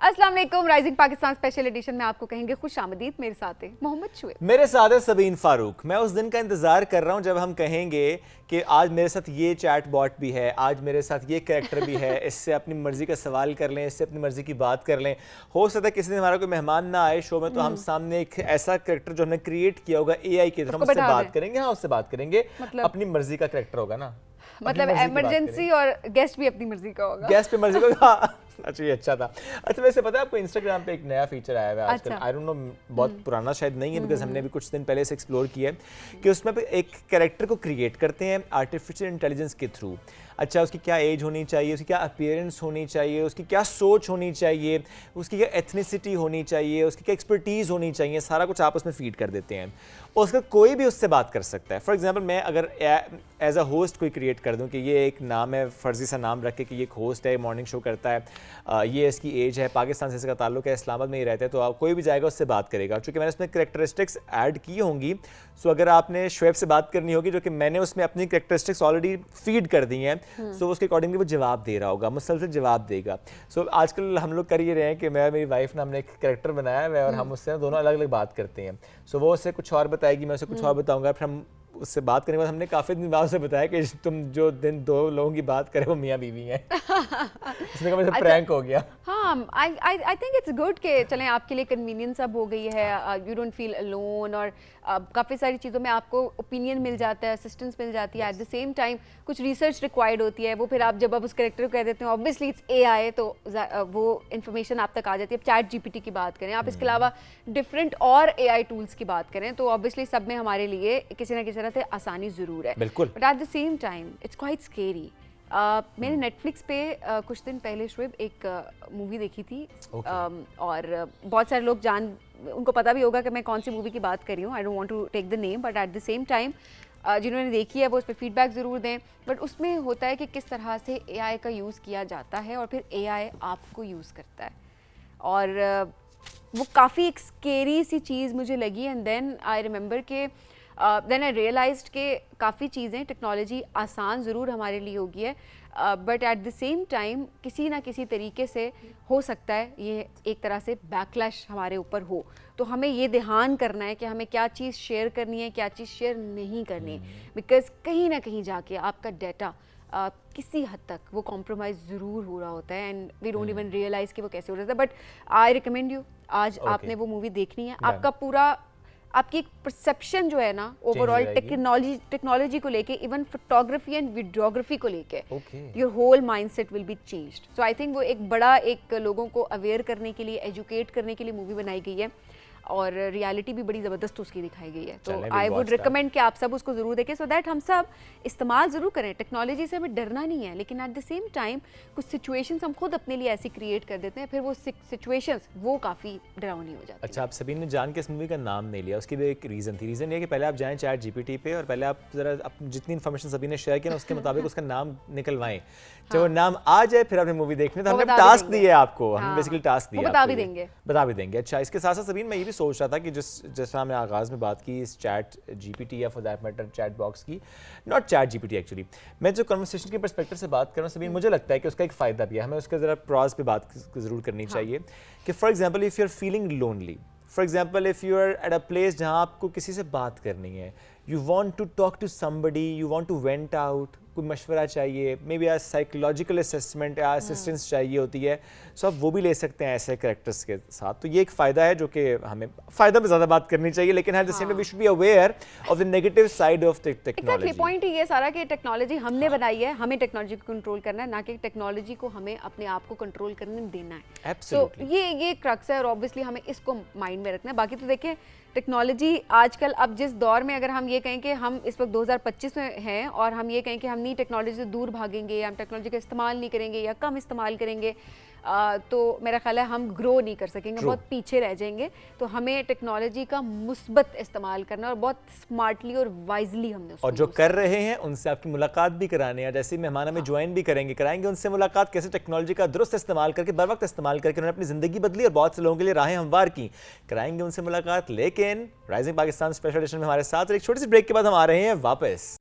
अस्सलाम वालेकुम। Rising Pakistan special edition में आपको कहेंगे खुश आमदीद। मेरे साथ है मोहम्मद शुएब, मेरे साथ है सबीन फारूक। मैं उस दिन का इंतजार कर रहा हूँ जब हम कहेंगे कि आज मेरे साथ ये चैट बॉट भी है, आज मेरे साथ ये कैरेक्टर भी है, इससे अपनी मर्जी का सवाल कर लें, इससे अपनी मर्जी की बात कर लें। हो सकता है किसी दिन हमारा कोई मेहमान ना आए शो में, तो हम सामने एक ऐसा कैरेक्टर जो हमने क्रिएट किया होगा एआई के थ्रू, हम उससे बात करेंगे। हाँ, उससे बात करेंगे, अपनी मर्जी का कैरेक्टर होगा ना, मतलब इमरजेंसी और गेस्ट भी अपनी मर्जी का होगा। गेस्ट पे मर्जी का अच्छा, ये अच्छा था। अच्छा, वैसे पता है आपको इंस्टाग्राम पे एक नया फीचर आया हुआ है आजकल, आई डोंट नो, बहुत पुराना शायद नहीं है, बिकॉज हमने भी कुछ दिन पहले से एक्सप्लोर किया है कि उसमें एक कैरेक्टर को क्रिएट करते हैं आर्टिफिशियल इंटेलिजेंस के थ्रू। अच्छा, उसकी क्या एज होनी चाहिए, उसकी क्या अपीयरेंस होनी चाहिए, उसकी क्या सोच होनी चाहिए, उसकी क्या एथनिसिटी होनी चाहिए, उसकी क्या एक्सपर्टीज़ होनी चाहिए, सारा कुछ आप उसमें फीड कर देते हैं। उसका कोई भी उससे बात कर सकता है। फॉर एग्जांपल, मैं अगर एज अ होस्ट कोई क्रिएट कर दूं कि ये एक नाम है, फर्जी सा नाम रख के कि ये एक होस्ट है, मॉर्निंग शो करता है, ये इसकी एज है, पाकिस्तान से इसका ताल्लुक है, इस्लामाबाद में ही रहता है, तो आप कोई भी जाएगा उससे बात करेगा। चूँकि मैंने उसमें करेक्टरिस्टिक्स ऐड की होंगी, सो अगर आपने शुएब से बात करनी होगी जो कि मैंने उसमें अपनी करेक्टरिस्टिक्स ऑलरेडी फीड कर दी हैं, सो उसके अकॉर्डिंगली वो जवाब दे रहा होगा, मुसलसल जवाब देगा। सो आजकल हम लोग कर ये रहे हैं कि मैं, मेरी वाइफ ने, हमने एक कैरेक्टर बनाया है और हम उससे दोनों अलग अलग बात करते हैं। सो वो उससे कुछ और बताएगी, मैं उससे कुछ और बताऊंगा, फिर हम उससे बात करने के बाद हमने काफ़ी दिन बाद उसे बताया कि तुम जो दिन दो लोगों की बात करें वो मियाँ बीवी हैं। उसने कहा मुझे प्रैंक हो गया। हाँ, आई थिंक इट्स गुड कि चलें आपके लिए कन्वीनियंस अब हो गई है, यू डोंट फील अलोन, और काफ़ी सारी चीज़ों में आपको ओपिनियन मिल जाता है, असिस्टेंस मिल जाती है। एट द सेम टाइम कुछ रिसर्च रिक्वायर्ड होती है, वो फिर आप जब उस कैरेक्टर को कह देते हैं ऑब्वियसली इट्स एआई, तो वो इन्फॉर्मेशन आप तक आ जाती है। अब चैट जीपीटी की बात करें आप, इसके अलावा डिफरेंट और एआई टूल्स की बात करें, तो ऑब्वियसली सब में हमारे लिए किसी ना किसी तरह से आसानी ज़रूर है, बिल्कुल, but at the same time it's quite scary. मैंने नेटफ्लिक्स पे कुछ दिन पहले शुएब एक मूवी देखी थी, और बहुत सारे लोग उनको पता भी होगा कि मैं कौन सी मूवी की बात कर रही हूँ। I don't want to take the name, but at the same time जिन्होंने देखी है वो उस पर फीडबैक ज़रूर दें। बट उसमें होता है कि किस तरह से एआई का यूज़ किया जाता है और फिर एआई आपको यूज़ करता है, और वो काफ़ी एक स्केरी सी चीज़ मुझे लगी। एंड देन आई रिमेंबर के देन आई रियलाइज्ड कि काफ़ी चीज़ें, टेक्नोलॉजी आसान ज़रूर हमारे लिए होगी है, but at the same time किसी ना किसी तरीके से हो सकता है ये एक तरह से बैकलैश हमारे ऊपर हो। तो हमें ये ध्यान करना है कि हमें क्या चीज़ शेयर करनी है, क्या चीज़ शेयर नहीं करनी है, बिकॉज कहीं ना कहीं जाके आपका डाटा किसी हद तक वो कॉम्प्रोमाइज़ ज़रूर हो रहा होता है, and we don't even realise कि वो कैसे हो रहा था। बट आई रिकमेंड यू, आज आपने वो मूवी देखनी है, आपका पूरा आपकी एक परसेप्शन जो है ना ओवरऑल टेक्नोलॉजी को लेके, इवन फोटोग्राफी एंड वीडियोग्राफी को लेके, your whole mindset will be changed. So I think वो एक बड़ा, एक लोगों को अवेयर करने के लिए, एजुकेट करने के लिए मूवी बनाई गई है, और रियलिटी भी बड़ी ज़बरदस्त उसकी दिखाई गई है। तो आई वुड रिकमेंड कि आप सब उसको ज़रूर देखें, सो दैट हम सब इस्तेमाल ज़रूर करें। टेक्नोलॉजी से हमें डरना नहीं है, लेकिन एट द सेम टाइम कुछ सिचुएशंस हम खुद अपने लिए ऐसी क्रिएट कर देते हैं, फिर वो सिचुएशंस वो काफ़ी डरावनी हो जाती है। अच्छा, आप सबीन ने जान के इस मूवी का नाम नहीं लिया, उसकी भी एक रीज़न थी। रीज़न ये कि पहले आप जाएँ चैट जीपीटी पे और पहले आप ज़रा जितनी इन्फॉर्मेशन सबीन ने शेयर किया ना उसके मुताबिक उसका नाम निकलवाएं। जब वो नाम आ जाए फिर आपने मूवी देखनी, तो हमने टास्क दिया है आपको, हमने बेसिकली टास्क दिया, बता भी देंगे। अच्छा, इसके साथ साथ सबीन मैं ये भी सोच रहा था कि जैसा हमने आगाज़ में बात की इस चैट जीपीटी या for that matter chat box की, नॉट चैट जीपीटी एक्चुअली, मैं जो कन्वर्सेशन के पर्सपेक्टिव से बात कर रहा हूँ सबीन, मुझे लगता है कि उसका एक फ़ायदा भी है, हमें उसका ज़रा प्रॉज पे बात ज़रूर करनी चाहिए कि for example if you are feeling lonely, for example if you are at a place जहाँ आपको किसी से बात करनी है, you want to talk to somebody, you want to vent out, कोई मशवरा चाहिए, मे बी साइकोलॉजिकल असेसमेंट या असिस्टेंस चाहिए होती है, सो आप वो भी ले सकते हैं ऐसे कैरेक्टर्स के साथ। तो ये एक फ़ायदा है जो कि हमें फ़ायदा पे ज़्यादा बात करनी चाहिए, लेकिन at the same time we should be aware of the negative side of technology. Point ये सारा कि टेक्नोलॉजी हमने बनाई है, हमें टेक्नोलॉजी को कंट्रोल करना है, ना कि टेक्नोलॉजी को हमें अपने आप को कंट्रोल करने देना है। सो ये क्रक्स है, और ऑब्वियसली हमें इसको माइंड में रखना है। बाकी तो देखें, टेक्नोलॉजी आजकल, अब जिस दौर में, अगर हम ये कहें कि हम इस वक्त 2025 में हैं और हम ये कहें कि हम नहीं टेक्नोलॉजी से दूर भागेंगे, हम टेक्नोलॉजी का इस्तेमाल नहीं करेंगे या कम इस्तेमाल करेंगे, तो मेरा ख्याल है हम ग्रो नहीं कर सकेंगे, बहुत पीछे रह जाएंगे। तो हमें टेक्नोलॉजी का मुस्बत इस्तेमाल करना और बहुत स्मार्टली और वाइजली हमने उसको, और जो कर रहे हैं उनसे आपकी मुलाकात भी करानी है, जैसे मेहमान हमें ज्वाइन भी कराएंगे उनसे मुलाकात, कैसे टेक्नोलॉजी का दुरुस्त इस्तेमाल करके, बर वक्त इस्तेमाल करके उन्होंने अपनी ज़िंदगी बदली और बहुत से लोगों के लिए राहें हमवार की, कराएंगे उनसे मुलाकात। लेकिन राइजिंग पाकिस्तान स्पेशल एडिशन में हमारे साथ एक छोटी सी ब्रेक के बाद हम आ रहे हैं वापस।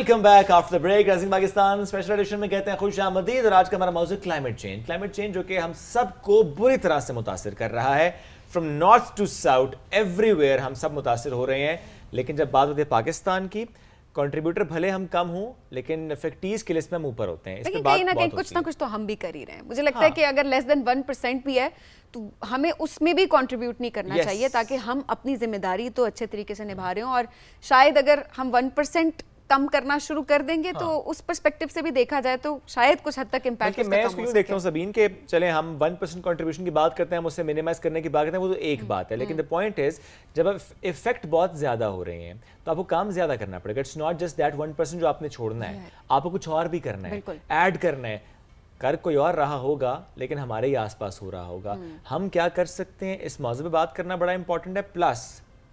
Welcome back after the break. Rising Pakistan special edition में कहते हैं खुश आमदीद। और आज का हमारा मौजूद क्लाइमेट चेंज जो कि हम सबको बुरी तरह से मुतासिर कर रहा है। From north to south everywhere हम सब मुतासिर हो रहे हैं। लेकिन जब बात होती है पाकिस्तान की, कंट्रीब्यूटर भले हम कम हों लेकिन इफेक्टिव्स की लिस्ट में हम ऊपर होते हैं। लेकिन कहीं ना कहीं कुछ ना कुछ तो हम भी कर ही रहे हैं। मुझे लगता है कि अगर लेस देन 1% भी है तो हमें उसमें भी कंट्रीब्यूट नहीं करना चाहिए, ताकि हम अपनी जिम्मेदारी तो अच्छे तरीके से निभा रहे हो। और शायद अगर हम 1% कम करना शुरू कर देंगे तो उस पर्सपेक्टिव से भी देखा जाए तो शायद कुछ हद तक इम्पैक्ट मैं इसको यूं देखता हूं सबीन के, चले हम 1% कंट्रीब्यूशन की बात करते हैं, हम उसे मिनिमाइज करने की बात करते हैं, वो तो एक बात है। लेकिन द पॉइंट इज जब इफेक्ट बहुत ज्यादा हो रहे हैं तो आपको काम ज्यादा करना पड़ेगा। इट्स नॉट जस्ट दैट 1% जो आपने छोड़ना है, आपको कुछ और भी करना है, ऐड करना है। कर कोई और रहा होगा लेकिन हमारे ही आसपास हो रहा होगा। हम क्या कर सकते हैं, इस मौजू पे बात करना बड़ा इंपॉर्टेंट है। प्लस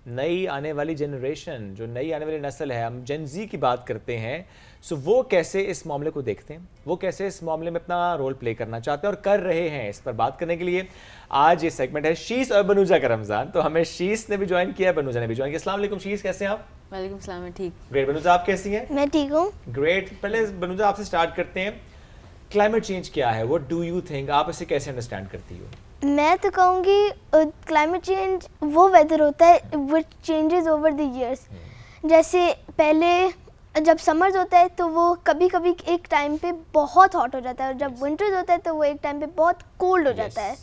नई आने वाली जनरेशन, जो नई आने वाली नस्ल है, हम जेन ज़ी की बात करते हैं, सो वो कैसे इस मामले को देखते हैं, वो कैसे इस मामले में अपना रोल प्ले करना चाहते हैं और कर रहे हैं। इस पर बात करने के लिए आज ये सेगमेंट है शीस और बनुजा का रमज़ान। तो हमें शीस ने भी ज्वाइन किया है, बनुजा ने भी ज्वाइन किया। अस्सलाम वालेकुम शीस, कैसे हैं आप? वालेकुम सलाम, मैं ठीक। ग्रेट। बनुजा आप कैसी हैं? मैं ठीक हूँ। ग्रेट। पहले बनुजा आपसे स्टार्ट करते हैं। क्लाइमेट चेंज क्या है, व्हाट डू यू थिंक, आप इसे कैसे अंडरस्टैंड करती हो? मैं तो कहूँगी क्लाइमेट चेंज वो वेदर होता है विच चेंजेस ओवर द इयर्स। जैसे पहले जब समर्स होता है तो वो कभी कभी एक टाइम पे बहुत हॉट हो जाता है, और जब विंटर्स होता है तो वो एक टाइम पे बहुत कोल्ड हो जाता है।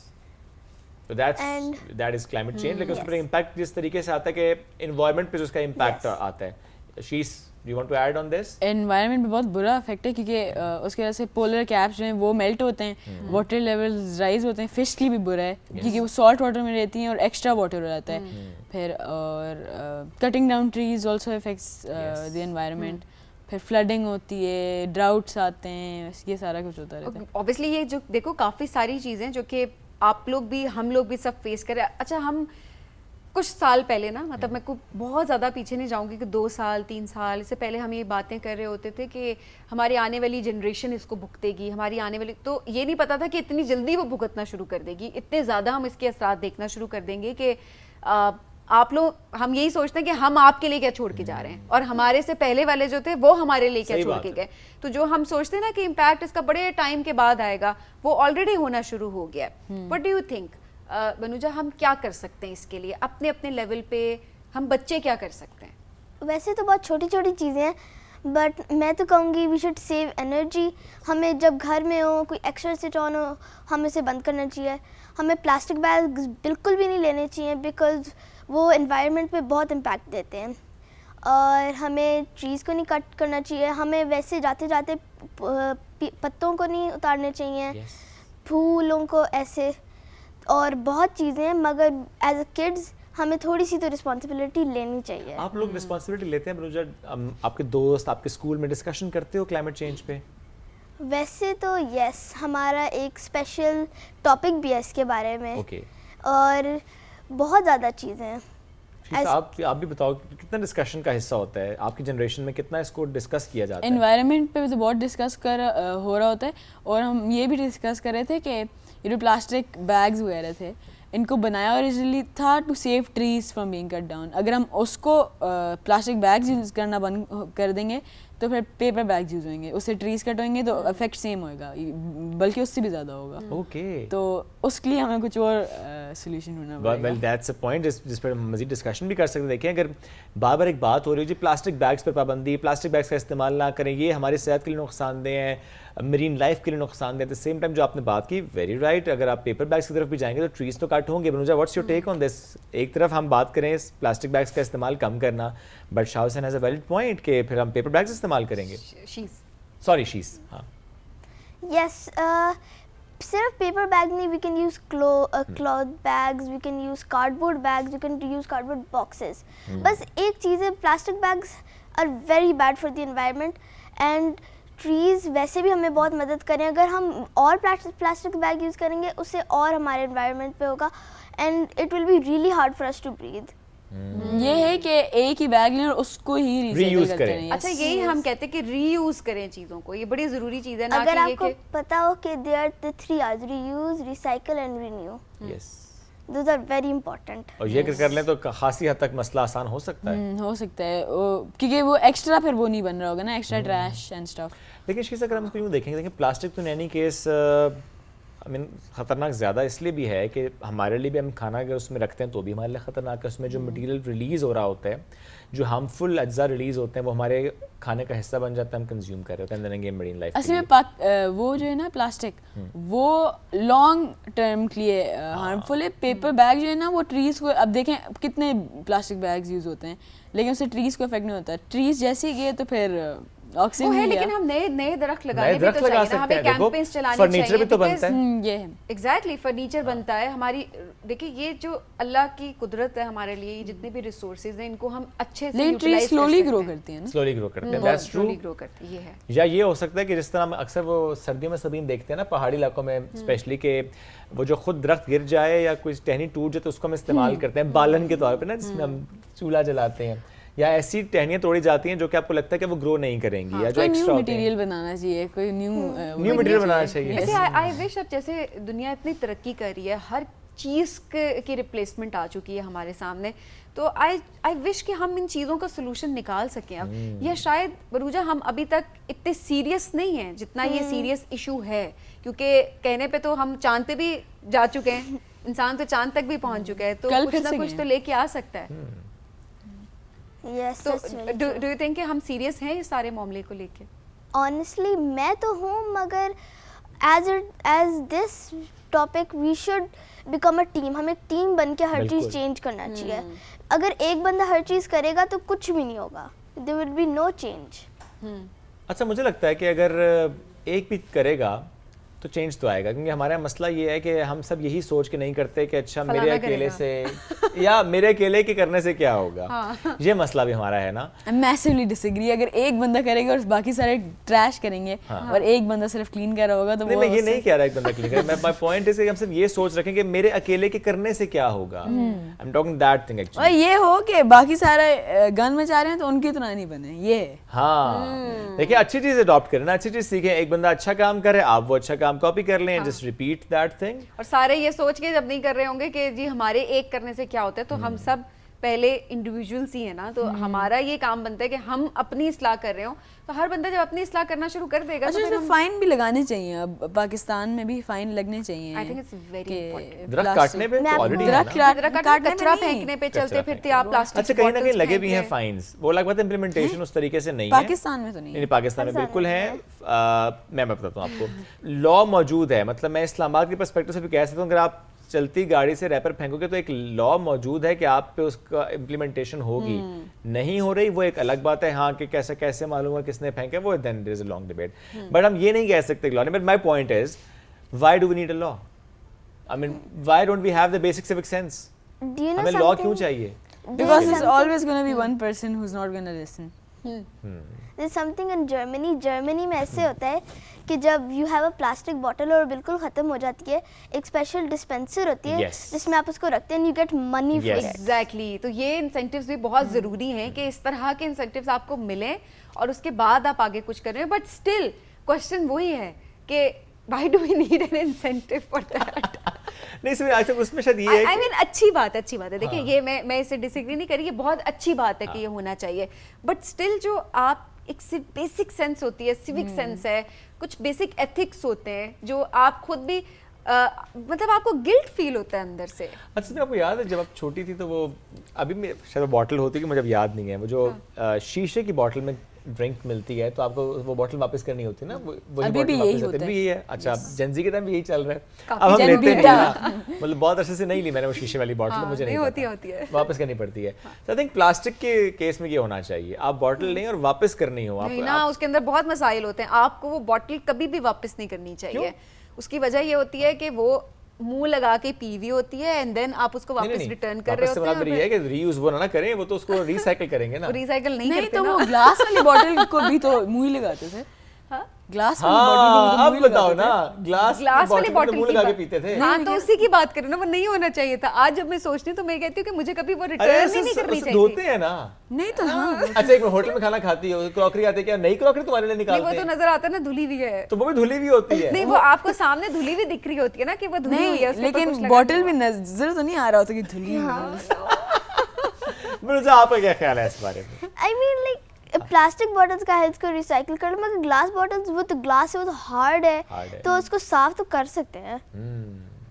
So that is climate change। लेकिन उस पर इम्पैक्ट जिस तरीके से आता है कि एनवायरनमेंट पे उसका इम्पैक्ट आता है। शीस, do you want to add on this? Environment पे बहुत बुरा इफेक्ट है, क्योंकि उसकी वजह से पोलर कैप्स जो हैं वो मेल्ट होते हैं, वाटर लेवल्स राइज होते हैं। फिश के लिए भी बुरा है क्योंकि वो सॉल्ट वाटर में रहती हैं और एक्स्ट्रा वाटर हो जाता है। फिर और cutting down trees also effects the environment. फिर फ्लडिंग होती है, ड्राउट्स आते हैं, ये सारा कुछ होता रहता है। ऑब्वियसली ये जो देखो काफ़ी सारी चीज़ें जो कि आप लोग भी हम लोग भी सब फेस कर रहे हैं। अच्छा, हम कुछ साल पहले ना, मतलब मैं को बहुत ज़्यादा पीछे नहीं जाऊंगी कि 2 साल 3 साल इससे पहले हम ये बातें कर रहे होते थे कि हमारी आने वाली जनरेशन इसको भुगतेगी, हमारी आने वाली, तो ये नहीं पता था कि इतनी जल्दी वो भुगतना शुरू कर देगी, इतने ज़्यादा हम इसके असरात देखना शुरू कर देंगे कि आप लोग, हम यही सोचते हैं कि हम आपके लिए क्या छोड़ के जा रहे हैं, और हमारे से पहले वाले जो थे वो हमारे लिए क्या छोड़ के गए। तो जो हम सोचते हैं ना कि इम्पैक्ट इसका बड़े टाइम के बाद आएगा, वो ऑलरेडी होना शुरू हो गया है। व्हाट डू यू थिंक बनुजा, हम क्या कर सकते हैं इसके लिए अपने अपने लेवल पे? हम बच्चे क्या कर सकते हैं? वैसे तो बहुत छोटी छोटी चीज़ें हैं, बट मैं तो कहूँगी वी शुड सेव एनर्जी। हमें जब घर में हो कोई एक्स्ट्रा स्विच ऑन हो, हमें इसे बंद करना चाहिए। हमें प्लास्टिक बैग्स बिल्कुल भी नहीं लेने चाहिए, बिकॉज वो एनवायरनमेंट पे बहुत इम्पैक्ट देते हैं। और हमें ट्रीज़ को नहीं कट करना चाहिए। हमें वैसे जाते जाते पत्तों को नहीं उतारने चाहिए, फूलों को ऐसे, और बहुत चीज़ें हैं। मगर एज अ किड्स हमें थोड़ी सी तो रिस्पॉन्सिबिलिटी लेनी चाहिए। आप लोग रिस्पॉन्सिबिलिटी लेते हैं बनुजा? आपके दोस्त आपके स्कूल में डिस्कशन करते हो क्लाइमेट चेंज पे? वैसे तो यस, हमारा एक स्पेशल टॉपिक भी है इसके बारे में। Okay. और बहुत ज़्यादा चीज़ें हैं। आप भी बताओ कितना डिस्कशन का हिस्सा होता है आपकी जनरेशन में, कितना इसको डिस्कस किया जाता है? एनवायरनमेंट पे भी तो बहुत डिस्कस हो रहा होता है। और हम ये भी डिस्कस कर रहे थे कि ये जो प्लास्टिक बैग्स वगैरह थे, इनको बनाया ओरिजिनली था to save trees from being cut down. अगर हम उसको प्लास्टिक बैग्स यूज़ करना बंद कर देंगे तो फिर पेपर बैग्स यूज़ होंगे, उससे ट्रीज कट होंगे तो इफेक्ट सेम होएगा, बल्कि उससे भी ज़्यादा होगा। ओके। तो उसके लिए हमें कुछ और सोल्यूशन ढूंढना पड़ेगा। वेल दैट्स अ पॉइंट जिस पर हम मज़ीद डिस्कशन भी कर सकते हैं। देखिए, अगर बार बार एक बात हो रही है जी प्लास्टिक बैग्स पर पाबंदी, प्लास्टिक बैग्स का इस्तेमाल ना करें, ये हमारी सेहत के लिए नुकसानदेह हैं, मरीन लाइफ के लिए नुकसानदेह। एट द सेम टाइम जो आपने बात की, वेरी राइट, अगर आप पेपर बैग्स की तरफ भी जाएंगे तो ट्रीज तो कट होंगे। Banuja, what's your take on this? एक तरफ हम बात करें प्लास्टिक बैग्स का इस्तेमाल कम करना, but Shah Hussain has a valid point कि फिर हम पेपर बैग्स इस्तेमाल करेंगे। शीस, हाँ। यस, सिर्फ पेपर बैग नहीं, we can use cloth bags, we can use cardboard bags, we can use cardboard boxes. बस एक चीज़ है, plastic bags are very bad for the environment. And trees वैसे भी हमें बहुत मदद करें। अगर हम और प्लास्टिक बैग यूज़ करेंगे उससे और हमारे एनवायरनमेंट पे होगा, and it will be really hard for us to breathe. ये है कि एक ही बैग लें और उसको ही रीयूज करें। अच्छा, यही हम कहते हैं कि रीयूज करें चीज़ों को, ये बड़ी ज़रूरी चीज़ है ना। अगर आपको पता हो कि there are the 3 R's: reuse, recycle and renew. Yes, those are very important. और ये अगर कर लें तो खासी हद तक मसला आसान हो सकता है। हो सकता है क्योंकि वो एक्स्ट्रा फिर वो नहीं बन रहा होगा ना, एक्स्ट्रा ट्रैश एंड स्टफ। लेकिन शीशा अगर हम इसको यूँ देखेंगे प्लास्टिक तो in any case I mean ख़तरनाक ज़्यादा इसलिए भी है कि हमारे लिए भी हम खाना अगर उसमें रखते हैं तो भी हमारे लिए ख़तरनाक है। उसमें जो मटेरियल रिलीज़ हो रहा होता है, जो हार्मफुल अज्जा रिलीज़ होते हैं, वो हमारे खाने का हिस्सा बन जाता है, हम कंज्यूम कर रहे होते हैं देन मरीन लाइफ। असल में वो जो है ना प्लास्टिक, वो लॉन्ग टर्म के लिए हार्मफुल है। पेपर बैग जो है ना वो ट्रीज़ को, अब देखें कितने प्लास्टिक बैग्स यूज़ होते हैं लेकिन उससे ट्रीज़ को इफेक्ट नहीं होता। ट्रीज़ जैसे ही गए तो फिर ऑक्सीजन वो है, लेकिन हम नए दरख्त लगाने भी तो चाहिए ना, हमें कैंपेन्स चलाने चाहिए। फर्नीचर भी तो बनता है। ये है एग्जैक्टली फर्नीचर बनता है हमारी। देखिए ये जो अल्लाह की कुदरत है हमारे लिए, ये जितने भी रिसोर्सेज हैं इनको हम अच्छे से लेकिन ट्री स्लोली ग्रो करती है ना, स्लोली ग्रो करते हैं, दैट्स ट्रू। स्लोली ग्रो करती है, ये है। या ये हो सकता है कि जिस तरह हम अक्सर वो सर्दियों में सभी देखते हैं ना पहाड़ी इलाकों में स्पेशली के वो जो खुद दरख्त गिर जाए या कोई टहनी टूट जाए तो उसको हम इस्तेमाल करते हैं बालन के तौर पे ना, जिसमें हम चूल्हा जलाते हैं। या ऐसी टहनियाँ तोड़ी जाती हैं जो कि आपको लगता है कि वो ग्रो नहीं करेंगी, या जो एक्स्ट्रा मटेरियल बनाना चाहिए, कोई न्यू मटेरियल बनाना चाहिए। वैसे आई विश अब जैसे दुनिया इतनी तरक्की कर रही है, हर चीज़ की रिप्लेसमेंट आ चुकी है हमारे सामने, तो आई विश कि हम इन चीज़ों का सोल्यूशन निकाल सकें अब। या शायद बरूजा हम अभी तक इतने सीरियस नहीं हैं जितना ये सीरियस इशू है, क्योंकि कहने पे तो हम चांद पे भी जा चुके हैं, इंसान तो चांद तक भी पहुंच चुका है, तो कुछ ना कुछ तो लेके आ सकता है। Yes, तो डू यू थिंक कि हम सीरियस हैं इस सारे मामले को लेके? ऑनेस्टली मैं तो हूँ, मगर as this topic we should become a team. हम एक टीम बन के हर चीज़ चेंज करना चाहिए। अगर एक बंदा हर चीज़ करेगा तो कुछ भी नहीं होगा, there will be no change. अच्छा, मुझे लगता है कि अगर एक भी करेगा तो चेंज तो आएगा, क्योंकि हमारा मसला ये है कि हम सब यही सोच के नहीं करते कि अच्छा मेरे अकेले से या मेरे अकेले के करने से क्या होगा। हाँ। ये मसला भी हमारा है ना। Massively disagree. अगर एक बंदा करेगा और बाकी सारे ट्रैश करेंगे, हाँ। और एक बंदा सिर्फ क्लीन कर रहा होगा तो नहीं, मैं ये नहीं कह रहा एक बंदा क्लीन करे। माय पॉइंट इज कि हम सिर्फ ये सोच रखें कि मेरे अकेले के करने से क्या होगा। I am talking that thing actually. और ये हो कि बाकी सारे गन मचा रहे हैं तो उनकी तरह नहीं बने, ये है। हाँ, देखिए अच्छी चीज अडॉप्ट करें ना, अच्छी चीज सीखें। एक बंदा अच्छा काम करे, आप वो अच्छा काम कॉपी कर लें, जस्ट रिपीट दैट थिंग। और सारे ये सोच के जब नहीं कर रहे होंगे कि जी हमारे एक करने से क्या होता है, तो हम सब पहले इंडिविजुअल्स ही है ना, तो हमारा ये काम बनता है कि हम अपनी इस्लाह कर रहे हो। तो हर बंदा जब अपनी इस्लाह करना शुरू कर देगा तो फिर फाइन भी लगाने चाहिए। अब पाकिस्तान में भी फाइन लगने चाहिए। I think it's very important. दरख्त काटने पे तो ऑलरेडी है ना, कचरा फेंकने पे चलते फिरते आप प्लास्टिक। अच्छा, कहीं ना कहीं लगे भी हैं फाइन्स, वो अलग बात है, इंप्लीमेंटेशन उस तरीके से नहीं है। पाकिस्तान में तो नहीं, पाकिस्तान में बिल्कुल है। मैं बताता हूँ आपको, लॉ मौजूद है। मतलब मैं इस्लामाबाद के पर्सपेक्टिव से भी कह सकता हूँ, अगर आप चलती गाड़ी से रैपर फेंकोगे तो एक लॉ मौजूद है कि आप पे उसका इम्प्लीमेंटेशन होगी। नहीं हो रही वो एक अलग बात है, हाँ कि कैसे मालूम है किसने फेंके, वो then there is a long debate. But हम ये नहीं कह सकते लॉ नहीं। But my point is, why do we need a law? I mean, why don't we have the basic civic sense? हमें लॉ क्यों चाहिए? Because there's always going to be one person who's not going to listen. There's something in Germany. Germany में ऐसे होता है कि जब you have a plastic bottle और बिल्कुल ख़त्म हो जाती है, एक स्पेशल डिस्पेंसर होती है जिसमें आप उसको रखते हैं, you get money for it. Exactly. तो ये इंसेंटिव्स भी बहुत ज़रूरी हैं कि इस तरह के इंसेंटिव्स आपको मिलें और उसके बाद आप आगे कुछ करें। बट स्टिल क्वेश्चन वही है कि why do we need an incentive for that? नहीं सर, आई थिंक उसमें शायद ये है आई मीन अच्छी बात है। देखिए हाँ। ये मैं इसे डिसएग्री नहीं करी, ये बहुत अच्छी बात है कि ये होना चाहिए। बट स्टिल जो आप एक बेसिक सेंस होती है, सिविक सेंस है, कुछ बेसिक एथिक्स होते हैं जो आप खुद भी मतलब आपको गिल्ट फील होता है अंदर से। अच्छा, आपको याद है जब आप छोटी थी तो वो अभी में शायद बॉटल होती है कि मुझे याद नहीं है, वो जो शीशे की बॉटल में ड्रिंक मिलती है तो आपको वो बॉटल वापस करनी होती है ना, वही अभी भी यही होता है। अभी यही है। अच्छा, जेंजी के टाइम भी यही चल रहा है। अब हम लेते हैं ना, मतलब बहुत अरसे से नहीं ली मैंने वो शीशे वाली बॉटल, मुझे नहीं होती है, वापस करनी पड़ती है। तो आई थिंक प्लास्टिक के केस में ये होना चाहिए, आप बॉटल लें और वापस करनी हो आप ना, उसके अंदर बहुत मसाइल होते हैं। आपको वो बॉटल कभी भी वापस नहीं करनी चाहिए। उसकी वजह ये होती है कि वो मुंह लगा के पीवी होती है एंड देन आप उसको वापस रिटर्न कर रहे होते हैं। मेरी है कि रीयूज वो ना करें, वो तो उसको रिसाइकिल करेंगे ना। रिसाइकिल नहीं करते तो वो ग्लास वाली बॉटल को भी तो मुंह ही लगाते थे। ग्लास वाली हाँ बॉटल अब बताओ ना, ग्लास ग्लास वाली बॉटल बॉटल मुंह की लगा के बात- पीते थे। हाँ तो उसी की बात करें ना, वो नहीं होना चाहिए था। आज जब मैं सोचती हूँ तो मैं कहती हूँ कि मुझे कभी वो अरे रिटर्न ही नहीं करनी ऐसे चाहिए धोते थी। हैं ना। नहीं तो हाँ अच्छा एक मिनट, होटल में खाना खाती हो, क्रॉकरी आती है क्या? नई क्रॉकरी तुम्हारे लिए नहीं निकालते वो तो हैं? नजर आता है ना धुली हुई है। तो वो भी धुली हुई होती है। नहीं वो आपको सामने धुली हुई दिख रही होती है ना कि वो धुली हुई है, नहीं, उसके ऊपर कुछ लेकिन लगा बॉटल नहीं में नजर तो नहीं आ रहा होता कि धुली हुई है। मुझे आपका क्या ख्याल है इस बारे में? I mean like plastic bottles का है उसको रिसाइकिल कर लो, मगर ग्लास बॉटल्स वो तो ग्लास है, वो तो हार्ड Hard है। है, तो उसको साफ तो कर सकते हैं।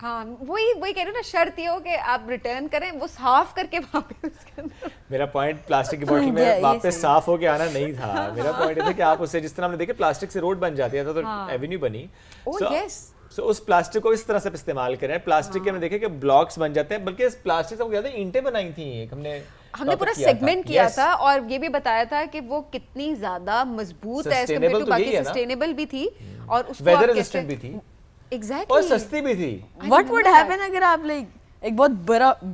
हाँ वही वही कह रही हूँ ना, शर्त ये हो कि आप रिटर्न करें, वो साफ करके वापस उसके अंदर। मेरा पॉइंट प्लास्टिक की बोतल ये में वापस सही। साफ होके आना नहीं था। मेरा पॉइंट ये था कि आप उससे, जिस तरह हमने देखा प्लास्टिक से रोड बन जाती है तो एवेन्यू बनी। Oh, So- yes. so उस प्लास्टिक को इस तरह से इस्तेमाल करें। प्लास्टिक के हमने देखे कि ब्लॉक्स बन जाते हैं, बल्कि इस प्लास्टिक से याद है ईंटें बनाई थी एक हमने पूरा किया था। सेगमेंट किया Yes. था और ये भी बताया था कि वो कितनी ज्यादा मजबूत है एज Sustainable कम्पेयर टू तो बाकी, यही है ना? सस्टेनेबल भी थी और उसको वेदर आप रेजिस्टेंट भी कैसे थी और एग्जैक्टली सस्ती भी थी। व्हाट वुड हैपन अगर आप लाइक एक बहुत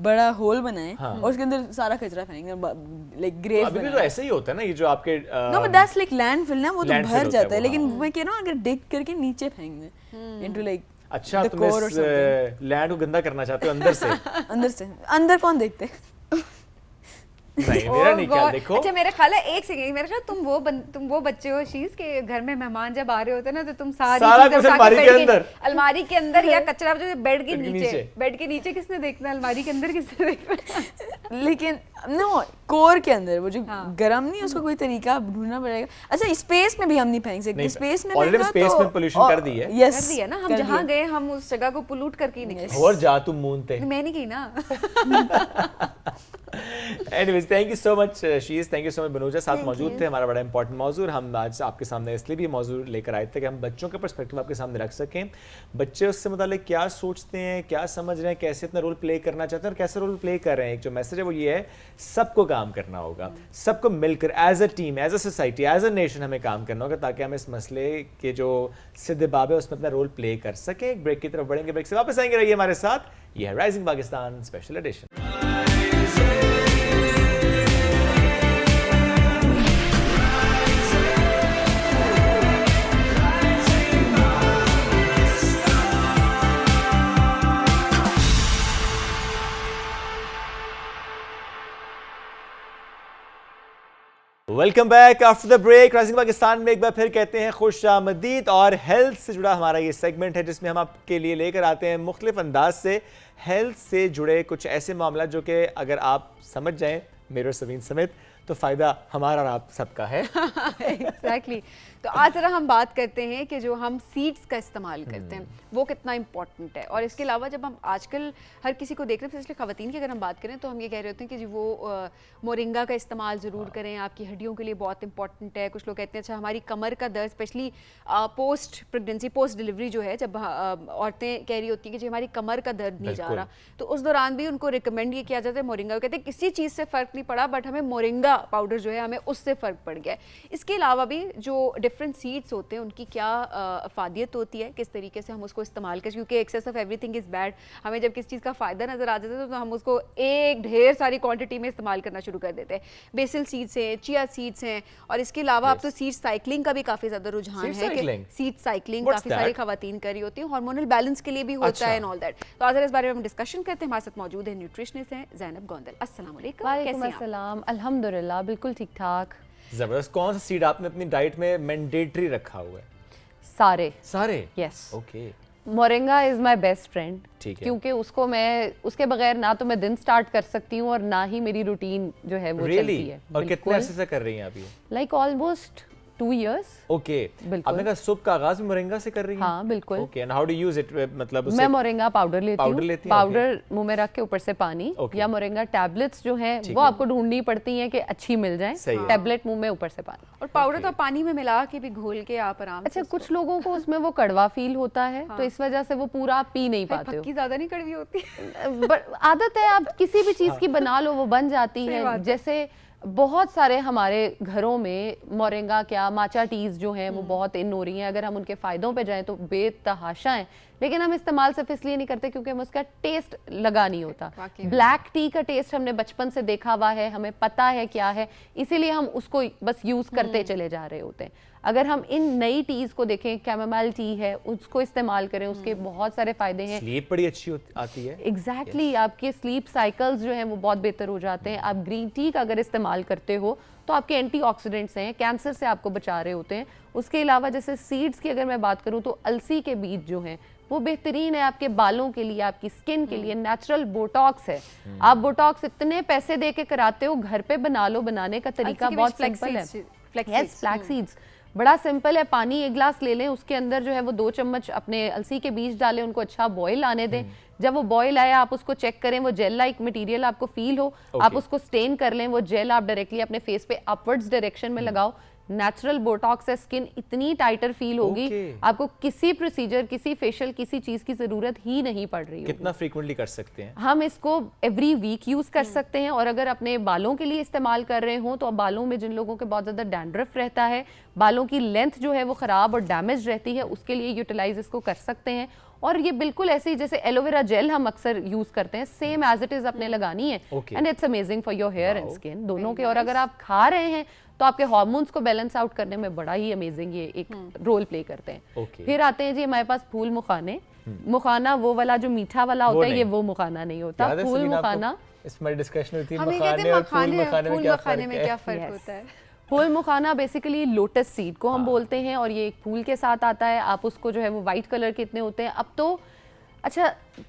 बड़ा होल बनाए हाँ। और उसके अंदर सारा कचरा फेंक दें, लाइक ग्रेव अभी भी तो ऐसे ही होता है ना, ये जो आपके no but that's like landfill ना, वो तो landfill भर होता है जाता है, वो, लेकिन हाँ। मैं कह रहा हूँ अगर डिग करके नीचे फेंक दें इनटू लाइक अच्छा the तुम core or इस something. लैंड को गंदा करना चाहते हो अंदर से? अंदर से अंदर कौन देखते नहीं मेरा नहीं ख्याल। देखो अच्छा मेरा ख्याल है एक सेकंड, मेरा ख्याल तुम वो बच्चे हो शीज के घर में मेहमान जब आ रहे होते हैं ना तो तुम सारी सारा चीजें कुछ उठा अलमारी के बेड अंदर। अलमारी के अंदर या कचरा जो बेड के बेड के नीचे, नीचे। बेड के नीचे किसने देखना, अलमारी के अंदर किसने देखना? लेकिन नो कोर के अंदर वो जो हाँ। गरम नहीं है, उसका कोई तरीका ढूंढना पड़ेगा। अच्छा स्पेस में भी हम नहीं फेंक सकते, नहीं, स्पेस में already फेंका space तो में pollution कर दी है। यस कर दिया ना, हम जहाँ गए हम उस जगह को पोल्यूट करके ही निकले। और जा तुम मूनते। मैं नहीं गई ना। Anyways thank you so much शीज, thank you so much Banuja साथ Thank मौजूद you. थे। हमारा बड़ा इंपॉर्टेंट मौजूद हम आज आपके सामने इसलिए भी मौजूद लेकर आए थे कि हम बच्चों का पर्सपेक्टिव आपके सामने रख सकें। बच्चे उससे मुतालिक क्या सोचते हैं, क्या समझ रहे हैं, कैसे अपना रोल प्ले करना चाहते हैं और कैसे रोल प्ले कर रहे हैं। एक जो मैसेज है वो ये है, सबको काम करना होगा, सबको मिलकर as a team, as a society, as a nation हमें काम करना होगा ताकि हम इस मसले के जो सिद्ध बाब है उसमें अपना रोल प्ले कर सकें। एक ब्रेक की तरफ बढ़ेंगे, ब्रेक से वापस आएंगे, रहिए हमारे साथ। ये है rising Pakistan special edition. Welcome back after the break. Rising Pakistan में एक बार फिर कहते हैं खुश आमदीद। और हेल्थ से जुड़ा हमारा ये सेगमेंट है जिसमें हम आपके लिए लेकर आते हैं मुख्तलिफ अंदाज से हेल्थ से जुड़े कुछ ऐसे मामला जो कि अगर आप समझ जाएं मेरे और सवीन समेत तो फ़ायदा हमारा और आप सबका है। एग्जैक्टली तो आज जरा हम बात करते हैं कि जो हम सीड्स का इस्तेमाल करते हैं वो कितना इंपॉर्टेंट है। और इसके अलावा जब हम आजकल हर किसी को देख रहे हैं, इसलिए ख़वातीन की अगर हम बात करें तो हम ये कह रहे होते हैं कि जी वो मोरिंगा का इस्तेमाल ज़रूर करें, आपकी हड्डियों के लिए बहुत इंपॉर्टेंट है। कुछ लोग कहते हैं अच्छा हमारी कमर का दर्द specially post pregnancy post delivery जो है, जब औरतें कह रही होती हैं कि जी हमारी कमर का दर्द नहीं जा रहा, तो उस दौरान भी उनको रिकमेंड ये किया जाता है मोरिंगा। कहते हैं किसी चीज़ से फ़र्क नहीं पड़ा बट हमें मोरिंगा पाउडर जो है हमें उससे फ़र्क पड़ गया है। इसके अलावा भी जो डिफरेंट सीड्स होते हैं उनकी क्या अफादियत होती है, किस तरीके से हम उसको इस्तेमाल करें, क्योंकि excess of everything is bad. हमें जब किसी चीज़ का फ़ायदा नज़र आ जाता है तो हम उसको एक ढेर सारी क्वांटिटी में इस्तेमाल करना शुरू कर देते हैं। बेसिल सीड्स हैं, चिया सीड्स हैं, और इसके अलावा अब तो सीड साइकिलिंग का भी काफ़ी ज़्यादा रुझान Seed है cycling? कि सीड साइकिलिंग What's काफ़ी सारी that? खवातीन कर रही होती हैं, हार्मोनल बैलेंस के लिए भी होता अच्छा। है एंड ऑल दैट। तो आज इस बारे में हम डिस्कशन करते हैं। हमारे साथ मौजूद है न्यूट्रिशनिस्ट हैं ज़ैनब गोंदल। अस्सलाम वालेकुम, वालेकुम कैसी हैं आप? अस्सलाम, अल्हम्दुलिल्लाह बिल्कुल ठीक ठाक। ज़बरदस्त। कौन सा सीड आपने अपनी डाइट में मैंडेटरी रखा हुआ है? सारे सारे? Yes. Okay moringa is my best friend, ठीक है। क्योंकि उसको मैं उसके बगैर ना तो मैं दिन स्टार्ट कर सकती हूँ और ना ही मेरी रूटीन जो है वो रियली? चलती है। और कितने अरसे से कर रही हैं आप ये? Like almost 2 years। ओके बिल्कुल। आपने कहा सुबह का आगाज में मोरिंगा से कर रही हैं? हाँ, बिल्कुल। Okay and how do use it? मतलब मैं मोरिंगा पाउडर लेती पाउडर हूँ, लेती हैं, पाउडर मुंह में रख के ऊपर से पानी, Okay. या मोरिंगा टैबलेट्स जो हैं ठीक वो है। आपको ढूंढनी पड़ती हैं कि अच्छी मिल जाए। सही है। टैबलेट मुंह में ऊपर से पानी। और पाउडर तो आप पानी में मिला के भी घोल के आप आराम अच्छा से कुछ लोगों को उसमें वो कड़वा फील होता है, तो इस वजह से वो पूरा आप पी नहीं पाते हो। फक्की ज़्यादा नहीं कड़वी होती आदत है, आप किसी भी चीज़ की बना लो वो बन जाती सही है। बात है। जैसे बहुत सारे हमारे घरों में मोरिंगा क्या माचा टीज जो हैं वो बहुत इन हो रही हैं। अगर हम उनके फ़ायदों पे जाएं तो बेतहाशा हैं, लेकिन हम इस्तेमाल सिर्फ इसलिए नहीं करते क्योंकि हमें उसका टेस्ट लगा नहीं होता। ब्लैक टी का टेस्ट हमने बचपन से देखा हुआ है, हमें पता है क्या है, इसीलिए हम उसको बस यूज करते चले जा रहे होते हैं। अगर हम इन नई टीज को देखें, कैमोमाइल टी है, उसको इस्तेमाल करें, उसके बहुत सारे फायदे हैं। स्लीप बड़ी अच्छी आती है। एग्जैक्टली आपके स्लीप साइकिल्स जो हैं वो बहुत बेहतर हो जाते हैं। आप ग्रीन टी का अगर इस्तेमाल करते हो तो आपके एंटीऑक्सीडेंट्स हैं, कैंसर से आपको बचा रहे होते हैं। उसके अलावा जैसे सीड्स की अगर मैं बात करूं तो अलसी के बीज जो हैं वो बेहतरीन है आपके बालों के लिए, आपकी स्किन के लिए। नेचुरल बोटॉक्स है। आप बोटॉक्स इतने पैसे दे के कराते हो, घर पे बना लो, बनाने का तरीका बहुत सिंपल है। यस, फ्लैक्स सीड्स बड़ा सिंपल है। पानी 1 गिलास ले लें, उसके अंदर जो है वो 2 चम्मच अपने अलसी के बीज डालें, उनको अच्छा बॉईल आने दें। जब वो बॉईल आया आप उसको चेक करें, वो जेल लाइक मटेरियल आपको फील हो, आप उसको स्टेन कर लें। वो जेल आप डायरेक्टली अपने फेस पे अपवर्ड्स डायरेक्शन में लगाओ। नेचुरल बोटॉक्स है, स्किन इतनी टाइटर फील होगी, आपको किसी प्रोसीजर, किसी फेशियल, किसी चीज की जरूरत ही नहीं पड़ रही होगी। कितना फ्रीक्वेंटली कर सकते हैं हम इसको एवरी वीक यूज कर सकते हैं। और अगर अपने बालों के लिए इस्तेमाल कर रहे हो तो बालों में जिन लोगों के बहुत ज्यादा डैंड्रफ रहता है, बालों की लेंथ जो है वो खराब और डैमेज रहती है, उसके लिए यूटिलाइज इसको कर सकते हैं। और ये बिल्कुल ऐसे ही जैसे एलोवेरा जेल हम अक्सर यूज करते हैं, सेम एज इट इज अपने लगानी है, and it's amazing for your hair and skin दोनों के। और अगर आप खा रहे हैं तो आपके हार्मोन्स को बैलेंस आउट करने में बड़ा ही अमेजिंग ये एक रोल प्ले करते हैं। फिर आते हैं जी हमारे पास फूल मुखाने। मुखाना वो वाला जो मीठा वाला होता है, ये वो मुखाना नहीं होता। फूल मुखाना, इसमें डिस्कशन हुई थी हमें मखाने और फूल मखाने में क्या फर्क होता है? फूल मुखाना बेसिकली लोटस सीड को हम बोलते हैं, और ये एक फूल के साथ आता है। आप उसको जो है वो वाइट कलर के इतने होते हैं। अब तो अच्छा,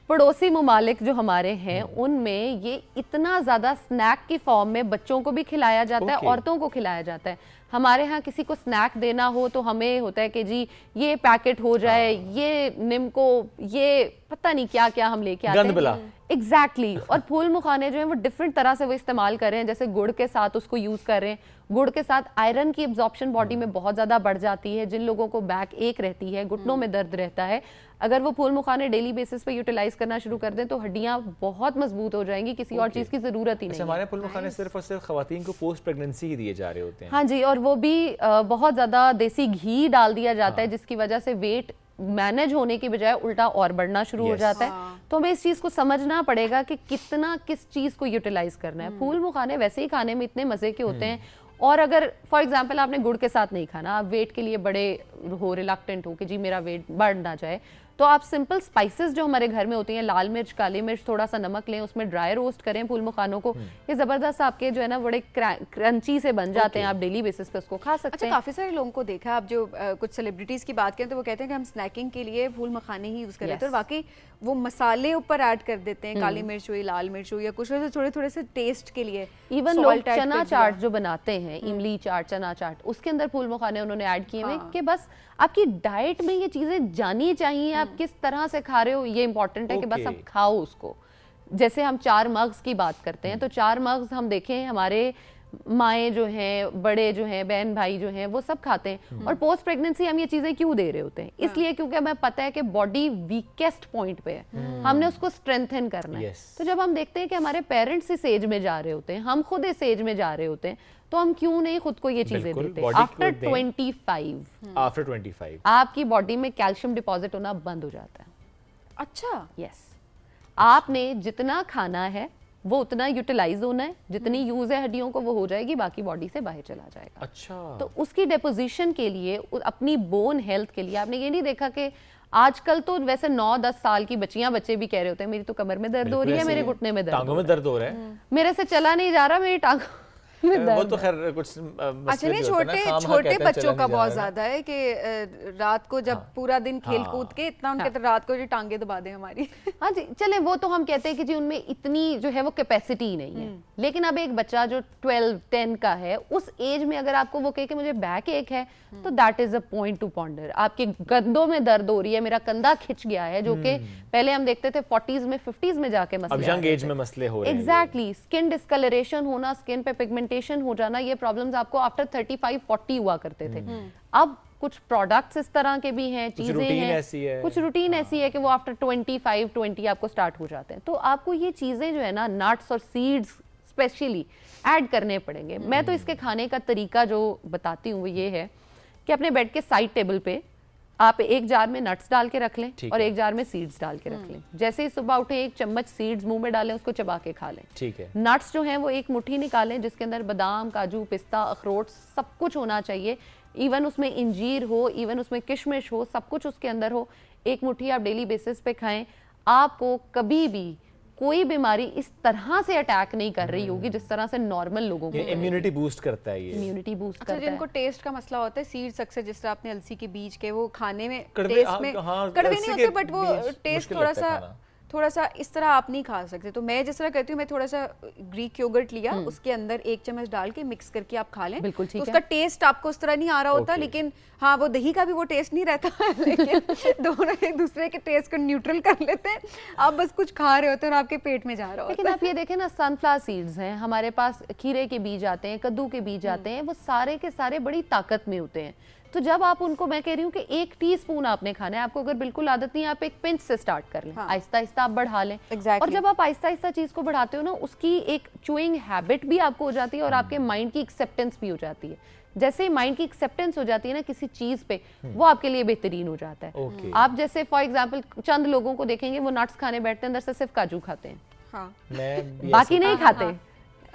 पड़ोसी ममालिक जो हमारे हैं उनमें ये इतना ज़्यादा स्नैक की फॉर्म में बच्चों को भी खिलाया जाता है, औरतों को खिलाया जाता है। हमारे यहाँ किसी को स्नैक देना हो तो हमें होता है कि जी ये पैकेट हो जाए, ये निम्को, ये पता नहीं क्या क्या हम लेके आते हैं। एग्जैक्टली। और फूल मुखाने जो है वो डिफरेंट तरह से वो इस्तेमाल कर रहे हैं। जैसे गुड़ के साथ उसको यूज़ कर रहे हैं। गुड़ के साथ आयरन की एब्जॉर्प्शन बॉडी में बहुत ज़्यादा बढ़ जाती है। जिन लोगों को बैक एक रहती है, घुटनों में दर्द रहता है, अगर वो फूल मुखाने डेली बेसिस पे यूटिलाइज करना शुरू कर दें तो हड्डियां बहुत मजबूत हो जाएंगी, किसी और चीज़ की ज़रूरत ही नहीं। हमारे फूल मुखाने सिर्फ और सिर्फ खवातीन को पोस्ट प्रेगनेंसी ही दिए जा रहे होते हैं। हाँ जी, और वो भी बहुत ज़्यादा देसी घी डाल दिया जाता है, जिसकी वजह से वेट मैनेज होने की बजाय उल्टा और बढ़ना शुरू हो जाता है। तो हमें इस चीज़ को समझना पड़ेगा कि कितना किस चीज़ को यूटिलाइज करना है। फूल मुखाने वैसे ही खाने में इतने मज़े के होते हैं। और अगर फॉर एग्जांपल आपने गुड़ के साथ नहीं खाना, आप वेट के लिए बड़े हो, रिलक्टेंट हो कि जी मेरा वेट बढ़ ना जाए, तो आप सिंपल स्पाइसेस जो हमारे घर में होती हैं, लाल मिर्च, काली मिर्च, थोड़ा सा नमक लें, उसमें ड्राई रोस्ट करें फूल मुखानों को। ये ज़बरदस्त आपके जो है ना बड़े क्रंची से बन जाते हैं, आप डेली बेसिस पे उसको खा सकते हैं। काफ़ी सारे लोगों को देखा, आप जो कुछ सेलिब्रिटीज़ की बात करें तो वो कहते हैं कि हम स्नैकिंग के लिए फूल मखाने ही यूज़ कर रहे थे, और वाकई वो मसाले ऊपर ऐड कर देते हैं, काली मिर्च हुई, लाल मिर्च हुई, या कुछ थोड़े थोड़े से टेस्ट के लिए। इवन लोग चना चाट जो बनाते हैं, इमली चाट, चना चाट, उसके अंदर फूल मुखाने उन्होंने ऐड किए हुए कि बस आपकी डाइट में ये चीज़ें जानी चाहिए, आप किस तरह से खा रहे हो ये इंपॉर्टेंट है कि बस आप खाओ उसको। जैसे हम 4 मग्स की बात करते हैं तो 4 मग्स हम देखें हमारे माएँ जो हैं, बड़े जो हैं, बहन भाई जो हैं, वो सब खाते हैं। और पोस्ट प्रेगनेंसी हम ये चीज़ें क्यों दे रहे होते हैं? इसलिए क्योंकि हमें पता है कि बॉडी वीकेस्ट पॉइंट पे है, हमने उसको स्ट्रेंथन करना है। तो जब हम देखते हैं कि हमारे पेरेंट्स इस एज में जा रहे होते हैं, हम खुद इस एज में जा रहे होते हैं, तो हम क्यों नहीं खुद को ये चीजें देते हैं? आफ्टर 25 आपकी बॉडी में कैल्शियम डिपॉजिट होना बंद हो जाता है। अच्छा, यस। आपने जितना खाना है वो उतना यूटिलाइज होना है, जितनी यूज है हड्डियों को वो हो जाएगी, बाकी बॉडी से बाहर चला जाएगा। अच्छा। तो उसकी डेपोजिशन के लिए, अपनी बोन हेल्थ के लिए, आपने ये नहीं देखा कि आजकल तो वैसे 9-10 साल की बच्चियां, बच्चे भी कह रहे होते हैं मेरी तो कमर में दर्द हो रही है, मेरे घुटने में दर्द, टांगों में दर्द हो रहा है, मेरे से चला नहीं जा रहा, मेरी टांगों वो तो खैर कुछ अच्छा नहीं, छोटे बच्चों का बहुत ज्यादा है कि रात को जब पूरा दिन खेल कूद के इतना उनके तो रात को जो टांगे दबा दे हमारी। हाँ जी, चले वो तो हम कहते हैं कि जी उनमें इतनी जो है वो कैपेसिटी नहीं है। लेकिन अब एक बच्चा जो 12-10 का है, उस एज में अगर आपको वो कहे कि मुझे बैक एक है, तो that is a point two ponder. आपके कंधों में दर्द हो रही है, मेरा कंधा खिंच गया है, जो कि पहले हम देखते थे 40s में 50s में जाके मसले, अब यंग एज में मसले हो रहे हैं। एग्जैक्टली। स्किन डिस्कलरेशन होना, स्किन पे पिगमेंटेशन हो जाना, ये प्रॉब्लम्स आपको आफ्टर 35-40 हुआ करते थे। अब कुछ प्रोडक्ट्स इस तरह के भी हैं, चीजें हैं, कुछ रूटीन ऐसी है कि वो आफ्टर 25-20 आपको स्टार्ट हो जाते हैं। तो आपको ये चीजें जो है ना, नट्स और सीड्स स्पेशली ऐड करने पड़ेंगे। मैं तो इसके खाने का तरीका जो बताती हूँ वो ये है कि अपने बेड के साइड टेबल पे आप एक जार में नट्स डाल के रख लें ठीक और है। एक जार में सीड्स डाल के रख लें। जैसे ही सुबह उठे 1 चम्मच सीड्स मुंह में डालें, उसको चबा के खा लें। ठीक है। नट्स जो हैं वो 1 मुट्ठी निकालें जिसके अंदर बादाम, काजू, पिस्ता, अखरोट सब कुछ होना चाहिए। इवन उसमें इंजीर हो, इवन उसमें किशमिश हो, सब कुछ उसके अंदर हो। 1 मुट्ठी आप डेली बेसिस पे खाएं। आपको कभी भी कोई बीमारी इस तरह से अटैक नहीं कर रही होगी जिस तरह से नॉर्मल लोगों को इम्यूनिटी बूस्ट करता है ये। इम्यूनिटी बूस्ट अच्छा, करता जिनको है। टेस्ट का मसला होता है, सीड्स अक्सर जिस तरह आपने अलसी के बीज के वो खाने में कड़वे, टेस्ट में हाँ, कड़वे अलसी नहीं के होते, बट वो बीज टेस्ट मुश्किल थोड़ा लगता है सा खाना। थोड़ा सा इस तरह आप नहीं खा सकते। तो मैं जिस तरह करती हूँ, मैं थोड़ा सा ग्रीक योगर्ट लिया, उसके अंदर 1 चम्मच डाल के मिक्स करके आप खा लें। बिल्कुल ठीक तो है। उसका टेस्ट आपको उस तरह नहीं आ रहा होता, Okay. लेकिन हाँ वो दही का भी वो टेस्ट नहीं रहता है, लेकिन दोनों एक दूसरे के टेस्ट को न्यूट्रल कर लेते हैं। आप बस कुछ खा रहे होते हैं और आपके पेट में जा रहा होता लेकिन है। आप ये देखें ना, सनफ्लावर सीड्स हैं हमारे पास, खीरे के बीज आते हैं, कद्दू के बीज आते हैं, वो सारे के सारे बड़ी ताकत में होते हैं। तो जब आप उनको, मैं कह रही हूँ कि 1 टीस्पून आपने खाना है, आपको अगर बिल्कुल आदत नहीं है आप 1 पिंच से स्टार्ट कर लें, हाँ। आहिस्ता आहिस्ता आप बढ़ा लें। Exactly. और जब आप आहिस्ता आहिस्ता चीज़ को बढ़ाते हो ना, उसकी एक चूइंग हैबिट भी आपको हो जाती है और आपके माइंड की एक्सेप्टेंस भी हो जाती है। जैसे ही माइंड की एक्सेप्टेंस हो जाती है ना किसी चीज़ पे, वो आपके लिए बेहतरीन हो जाता है। Okay. आप जैसे फॉर एग्जाम्पल चंद लोगों को देखेंगे वो नट्स खाने बैठते हैं, अंदर से सिर्फ काजू खाते हैं, हाँ मैं भी बाकी नहीं खाते।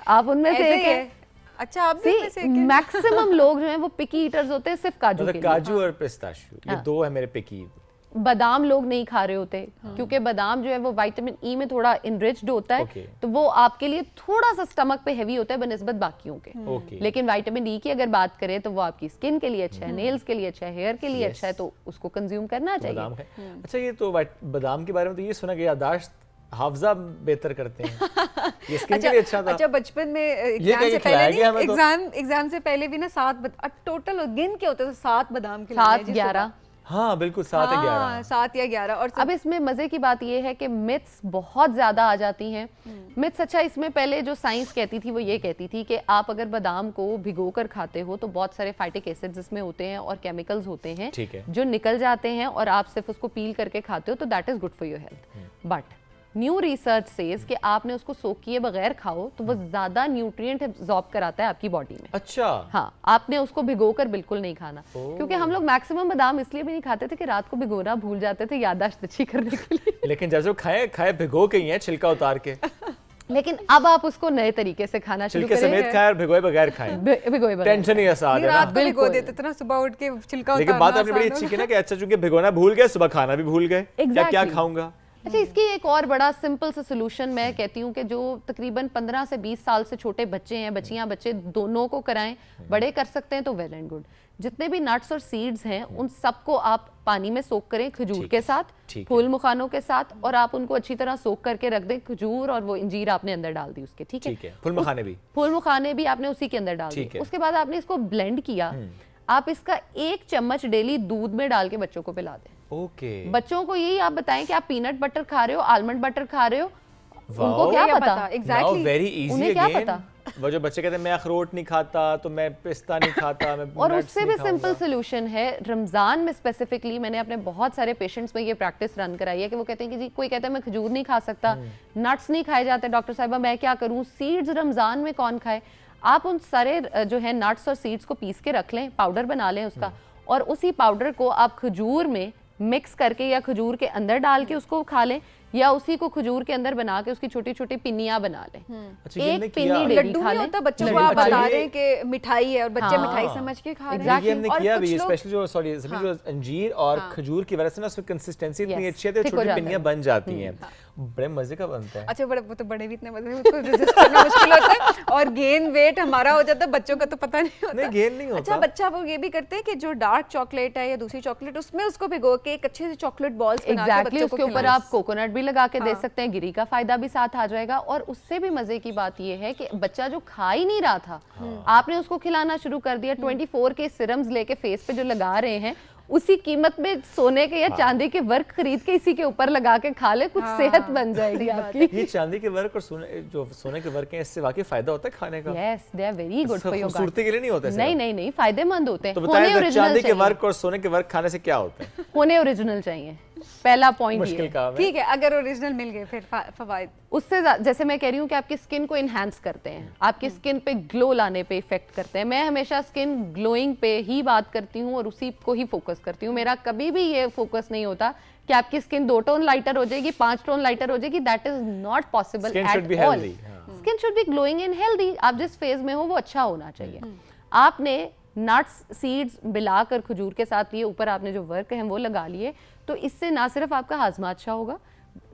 आप उनमें से ऐसे एक ही है। है। अच्छा, आप भी इनमें से एक हैं? मैक्सिमम लोग जो हैं वो पिकी ईटर्स होते हैं सिर्फ काजू के मतलब लिए। काजू और पिस्ताशियो ये हाँ। 2 है मेरे पिकी। बादाम लोग नहीं खा रहे होते क्योंकि बादाम जो है वो विटामिन ई में थोड़ा इनरिच्ड होता है, Okay. तो वो आपके लिए थोड़ा सा स्टमक पे हैवी होता है बनिस्बत बाकियों के। ओके। लेकिन विटामिन ई की अगर बात करें तो वो आपकी स्किन के लिए अच्छा है, नेल्स के लिए अच्छा है, हेयर के लिए अच्छा है, तो उसको कंज्यूम करना बादाम चाहिए। है। अच्छा, ये तो बादाम के बारे में तो ये सुना कि याददाश्त हाफजा बेहतर करते हैं, ये स्किन के लिए अच्छा था। अच्छा, बचपन में एग्जाम क्या से खिलाया पहले गया नहीं, हमें तो? एग्जाम से पहले भी ना 7 टोटल गिन के होते थे, 7 बादाम खिलाने 7, हैं जी सुबह। 11। हाँ बिल्कुल, 7 या 11। 7 या 11। और अब इसमें मजे की बात यह है कि मिथ्स बहुत ज्यादा आ जाती हैं। मिथ्स, अच्छा इसमें पहले जो साइंस कहती थी वो ये कहती थी कि आप अगर बादाम को भिगो कर खाते हो तो बहुत सारे फाइटिक एसिड्स इसमें होते हैं और केमिकल्स होते हैं ठीक है। जो निकल जाते हैं और आप सिर्फ उसको पील करके खाते हो, तो that is good for your health. But new research says कि आपने उसको सोक किए बगैर खाओ तो वो ज्यादा न्यूट्रिएंट एब्जॉर्ब कराता है आपकी बॉडी में। अच्छा। हाँ, आपने उसको भिगोकर बिल्कुल नहीं खाना, क्योंकि हम लोग मैक्सिमम बादाम इसलिए भी नहीं खाते थे कि रात को भिगोना भूल जाते थे याददाश्त अच्छी करने के लिए। लेकिन जब जो खाए भिगो के ही हैं, छिलका उतार के, लेकिन अब आप उसको नए तरीके से खाना शुरू छिलके समेत खाए और भिगोए बगैर खाए, भिगोए बगैर। टेंशन ही आसान है रात ना। को भिगो बिल्कुल। देते थे ना, सुबह उठ के छिलका लेकिन उतारना बात आपने बड़ी आसान अच्छी हो की ना कि अच्छा चूंकि भिगोना भूल गए, सुबह खाना भी भूल गए, क्या क्या Exactly. खाऊंगा। अच्छा, इसकी एक और बड़ा सिंपल सा सोल्यूशन मैं कहती हूँ कि जो तकरीबन 15 से 20 साल से छोटे बच्चे हैं, बच्चियां बच्चे दोनों को कराएं, बड़े कर सकते हैं तो वेल एंड गुड। जितने भी नट्स और सीड्स हैं उन सबको आप पानी में सोक करें, खजूर के साथ, ठीक है। फूल मुखानों के साथ, और आप उनको अच्छी तरह सोक करके रख दें। खजूर और वो इंजीर आपने अंदर डाल दी उसके, ठीक ठीक है। फूल मखाने भी। फूल मुखाने भी आपने उसी के अंदर डाल ठीक दिए। है। उसके बाद आपने इसको ब्लेंड किया, आप इसका 1 चम्मच डेली दूध में डाल के बच्चों को पिला दें। ओके। बच्चों को यही आप बताएं कि आप पीनट बटर खा रहे हो, आलमंड बटर खा रहे हो, उनको Wow. क्या क्या पता? पता? Exactly. वेरी इजी उन्हें क्या अगेन। पता? वो जो बच्चे कहते हैं मैं अखरोट नहीं खाता, तो मैं पिस्ता नहीं खाता, मैं और nuts उससे नहीं भी खाऊंगा। सिंपल सोल्यूशन है। रमजान में स्पेसिफिकली मैंने अपने बहुत सारे पेशेंट्स में ये प्रैक्टिस रन कराई है कि वो कहते हैं कि जी कोई कहता है मैं खजूर नहीं खा सकता, नट्स नहीं खाए जाते, डॉक्टर साहिबा मैं क्या करूं, सीड्स रमजान में कौन खाए। आप उन सारे जो है नट्स और सीड्स को पीस के रख लें, पाउडर बना लें उसका, और उसी पाउडर को आप खजूर में मिक्स करके या खजूर के अंदर डाल के उसको खा लें, या उसी को खजूर के अंदर बना के उसकी छोटी छोटी पिन्नियां बना लें। अच्छा, ये हमने एक किया। पिन्नी डेली लड्डू खा नहीं लें। होता बच्चों को, लड्डू आप खा बता लें। रहे हैं कि मिठाई है और बच्चे हाँ। मिठाई समझ के खा रहे हैं। Exactly. ये हमने और किया कुछ भी, लोग- स्पेशली जो सॉरी जो अंजीर और खजूर की वजह से ना उसमें कंसिस्टेंसी इतनी Yes, अच्छी है तो thick हो छोटी जाता पिन्नियां है। बन जाती हैं, बड़े मजे का बनता है। अच्छा, बड़े वो तो बड़े भी इतने मजे, उसको रेजिस्ट करना मुश्किल होता है, और गेन वेट हमारा हो जाता है, बच्चों का तो पता नहीं होता। नहीं, gain नहीं होता। अच्छा, बच्चा वो ये भी करते हैं कि जो डार्क चॉकलेट है या दूसरी चॉकलेट, उसमें उसको भिगो के एक अच्छे से चॉकलेट बॉल्स बना के एग्जैक्टली, बच्चों को उसके ऊपर खिलाएं। आप कोकोनट भी लगा के दे सकते हैं, गिरी का फायदा भी साथ आ जाएगा। और उससे भी मजे की बात यह है कि बच्चा जो खा ही नहीं रहा था, आपने उसको खिलाना शुरू कर दिया। 24 के सिरम्स लेके फेस पे जो लगा रहे हैं, उसी कीमत में सोने के या चांदी के वर्क खरीद के इसी के ऊपर लगा के खा ले, कुछ सेहत बन जाएगी आपकी। ये चांदी के वर्क और सोने के वर्क हैं, इससे वाकई फायदा होता है खाने का। Yes, they are very good for your gut. खूबसूरती के लिए नहीं होता है नहीं नहीं नहीं, फायदेमंद होते हैं। तो होने बताएं ओरिजिनल चांदी के चाहिए, वर्क और सोने के वर्क खाने से क्या होता है। होने ओरिजिनल चाहिए। पहला पॉइंट मुश्किल ये काम है। ठीक है, अगर ओरिजिनल मिल गए फिर फवायद। उससे जैसे मैं कह रही हूँ कि आपकी स्किन को इन्हांस करते हैं, आपकी स्किन पे ग्लो लाने पे इफेक्ट करते हैं। मैं हमेशा स्किन ग्लोइंग पे ही बात करती हूँ और उसी को ही फोकस करती हूँ। मेरा कभी भी ये फोकस नहीं होता कि आपकी स्किन 2 टोन लाइटर हो जाएगी, 5 टोन लाइटर हो जाएगी। That is not possible Skin should be at all. healthy, skin should be glowing and healthy. आप जिस फेज में हो वो अच्छा होना चाहिए। आपने नट्स सीड्स मिलाकर खजूर के साथ लिए, ऊपर आपने जो वर्क है वो लगा लिए, तो इससे ना सिर्फ आपका हाजमा अच्छा होगा,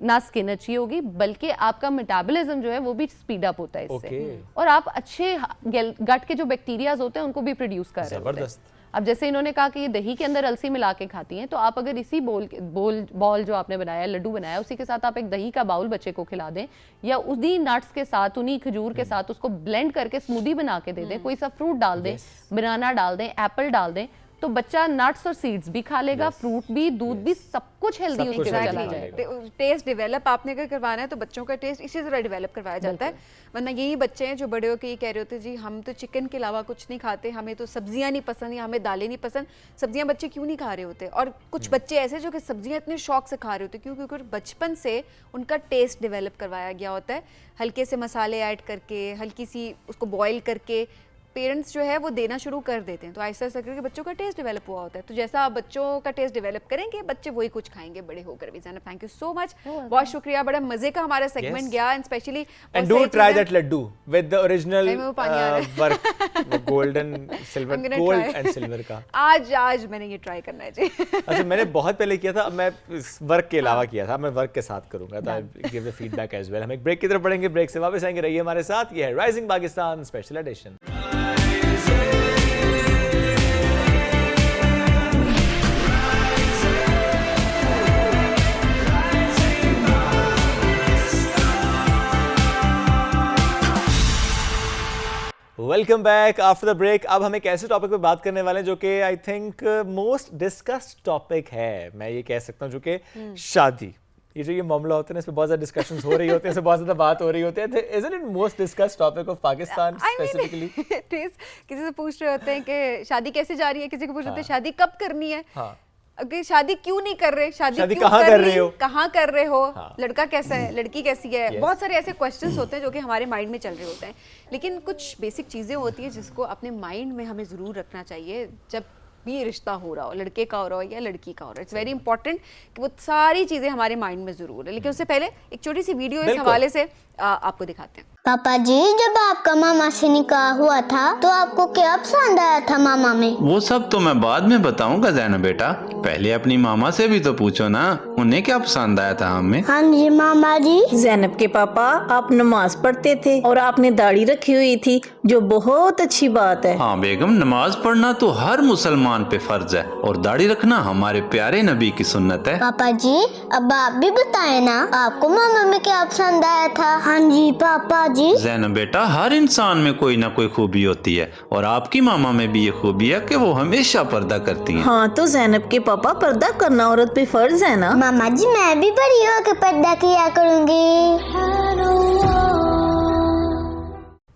ना स्किन अच्छी होगी, बल्कि आपका मेटाबॉलिज्म जो है वो भी स्पीड अप होता है इससे। Okay. और आप अच्छे गट के जो बैक्टीरियाज होते हैं उनको भी प्रोड्यूस कर रहे होते हैं। जबरदस्त। अब जैसे इन्होंने कहा कि ये दही के अंदर अलसी मिला के खाती हैं, तो आप अगर इसी बॉल जो आपने बनाया, लड्डू बनाया, उसी के साथ आप एक दही का बाउल बच्चे को खिला दें, या उन्हीं नट्स के साथ, उन्हीं खजूर के साथ उसको ब्लेंड करके स्मूदी बना के दे दें, कोई सा फ्रूट डाल दें, बनाना डाल दें, एप्पल डाल दें, तो बच्चा नट्स और सीड्स भी खा लेगा, फ्रूट भी, दूध भी, सब कुछ हेल्दी सब उसके कुछ चला healthy जाएगा। टेस्ट डेवलप आपने अगर करवाना है तो बच्चों का टेस्ट इसी तरह डेवलप करवाया जाता है। वरना यही बच्चे हैं जो बड़े होकर ये कह रहे होते हैं जी हम तो चिकन के अलावा कुछ नहीं खाते, हमें तो सब्जियां नहीं पसंद या हमें दालें नहीं पसंद। सब्जियां बच्चे क्यों नहीं खा रहे होते? और कुछ बच्चे ऐसे जो कि सब्जियां इतने शौक से खा रहे होते क्यों? क्योंकि बचपन से उनका टेस्ट डेवलप करवाया गया होता है, हल्के से मसाले ऐड करके, हल्की सी उसको बॉयल करके पेरेंट्स जो है वो देना शुरू कर देते हैं। तो ऐसा ऐसा करके बच्चों का टेस्ट डेवलप हुआ होता है। तो जैसा आप बच्चों का टेस्ट डेवलप करेंगे, बच्चे वही कुछ खाएंगे बड़े होकर भी। Zainab, thank you so much, बहुत शुक्रिया, बड़ा मजे का हमारा सेगमेंट गया। And specially And do try that laddu with the original नहीं, वो पानी आ रहा है। work, golden, silver, I'm gonna gold try. and silver का। आज मैंने ये ट्राई करना है जी। अच्छा, मैंने बहुत पहले किया था, अब मैं इस वर्क के अलावा किया था, मैं वर्क के साथ करूंगा, तो I give the feedback as well. हम एक ब्रेक की तरफ बढ़ेंगे, ब्रेक से वापस आएंगे, रहिए हमारे साथ। ये है rising Pakistan special edition. Welcome back after the break. अब हम एक ऐसे टॉपिक पे बात करने वाले हैं जो कि I think most discussed topic है, मैं ये कह सकता हूँ, जो कि शादी। ये जो ये मामला होता है ना, इसमें बहुत ज़्यादा डिस्कशंस हो रही होती हैं, इसमें बहुत ज़्यादा बात हो रही होती है। Isn't it most discussed topic of Pakistan specifically? किसी से पूछ रहे होते हैं कि शादी कैसे जा रही है, किसी को पूछ रहे होते हैं शादी कब करनी है। हाँ। अगर शादी क्यों नहीं कर रहे, शादी क्यों कहाँ कर रहे हो, कहाँ कर रहे हो, हाँ। लड़का कैसा है, लड़की कैसी है, Yes. बहुत सारे ऐसे क्वेश्चंस होते हैं जो कि हमारे माइंड में चल रहे होते हैं। लेकिन कुछ बेसिक चीज़ें होती हैं जिसको अपने माइंड में हमें ज़रूर रखना चाहिए जब भी रिश्ता हो रहा हो, लड़के का हो रहा हो या लड़की का हो रहा है। इट्स वेरी इंपॉर्टेंट कि वो सारी चीज़ें हमारे माइंड में ज़रूर है। लेकिन उससे पहले एक छोटी सी वीडियो इस हवाले से आपको दिखाते हैं। पापा जी, जब आपका मामा से निकाह हुआ था तो आपको क्या पसंद आया था मामा में? वो सब तो मैं बाद में बताऊंगा ज़ैनब बेटा, पहले अपनी मामा से भी तो पूछो ना, उन्हें क्या पसंद आया था हमें। हाँ जी मामा जी। ज़ैनब के पापा, आप नमाज पढ़ते थे और आपने दाढ़ी रखी हुई थी, जो बहुत अच्छी बात है। हाँ बेगम, नमाज पढ़ना तो हर मुसलमान पे फर्ज है और दाढ़ी रखना हमारे प्यारे नबी की सुन्नत है। पापा जी, अब आप भी बताएं ना, आपको मामा में क्या पसंद आया था? हाँ जी पापा जी। ज़ैनब बेटा, हर इंसान में कोई ना कोई खूबी होती है और आपकी मामा में भी ये खूबी है कि वो हमेशा पर्दा करती हैं। हाँ, तो ज़ैनब के पापा, पर्दा करना औरत पे फर्ज है ना। मामा जी, मैं भी बड़ी होकर पर्दा किया करूँगी।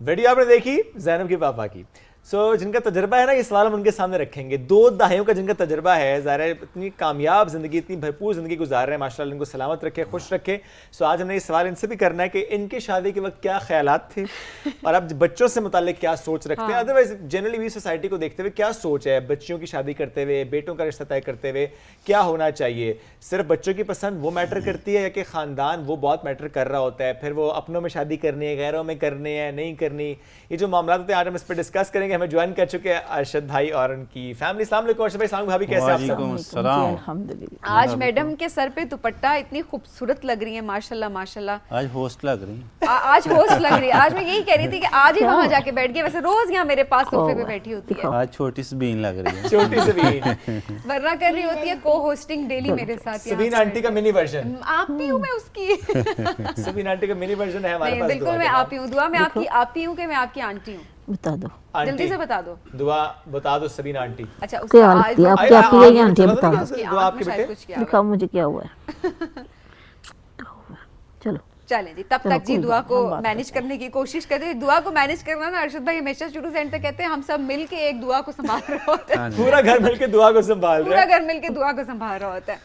वीडियो आपने देखी ज़ैनब के पापा की। जिनका तजर्बा है ना, ये सवाल हम उनके सामने रखेंगे। 2 दहाइयों का जिनका तजर्बा है, ज़ाहिर है इतनी कामयाब ज़िंदगी, इतनी भरपूर ज़िंदगी गुजार रहे हैं, माशाल्लाह, इनको सलामत रखे, खुश रखे। आज हमने ये सवाल इनसे भी करना है कि इनकी शादी के वक्त क्या ख्यालात थे और अब बच्चों से मुताल्लिक क्या सोच रखते हैं। अदरवाइज जनरली भी सोसाइटी को देखते हुए क्या सोच है बच्चियों की शादी करते हुए, बेटों का रिश्ता तय करते हुए क्या होना चाहिए? सिर्फ बच्चों की पसंद वो मैटर करती है या कि ख़ानदान वो बहुत मैटर कर रहा होता है? फिर वो अपनों में शादी करनी है, गैरों में करनी है, नहीं करनी, ये जो मामला होते हैं आज हम इस पर डिस्कस करेंगे। हमें ज्वाइन कर चुके हैं अरशद भाई और उनकी फैमिली। अस्सलाम वालेकुम अरशद भाई, सलाम भाभी, कैसे आप सब? अल्हम्दुलिल्लाह। आज मैडम के सर पे दुपट्टा इतनी खूबसूरत लग रही है, माशाल्लाह माशाल्लाह। आज होस्ट लग रही है। आज होस्ट लग रही है। आज मैं यही कह रही थी कि आज ही वहाँ जाके बैठ गई, वैसे रोज यहाँ मेरे पास सोफे पे बैठी होती है, आज छोटी सबीन लग रही है। छोटी सबीन वरना कर रही होती है को होस्टिंग डेली मेरे साथ। सबीन आंटी का मिनी वर्जन। आप भी हूँ मैं उसकी। सबीन आंटी का मिनी वर्जन है हमारे पास। बिल्कुल, मैं आप ही हूँ, दुआ मैं आपकी आप ही हूँ कि मैं आपकी आंटी हूँ। बता दो, जल्दी से बता दो। दुआ बता दो सबीन आंटी। अच्छा, उसका आज आपकी आंटी है या आंटी बता दो। दुआ आपके बेटे। दिखाओ मुझे क्या हुआ है। चलो चलें जी, तब तक जी दुआ को मैनेज करने की कोशिश करते हैं। दुआ को मैनेज करना ना अरशद भाई हमेशा शुरू से एंड तक कहते हैं हम सब मिल के एक दुआ को संभाल रहे होते हैं, पूरा घर मिलके दुआ को संभाल रहा पूरा है। घर मिल के दुआ को संभाल रहा होता है।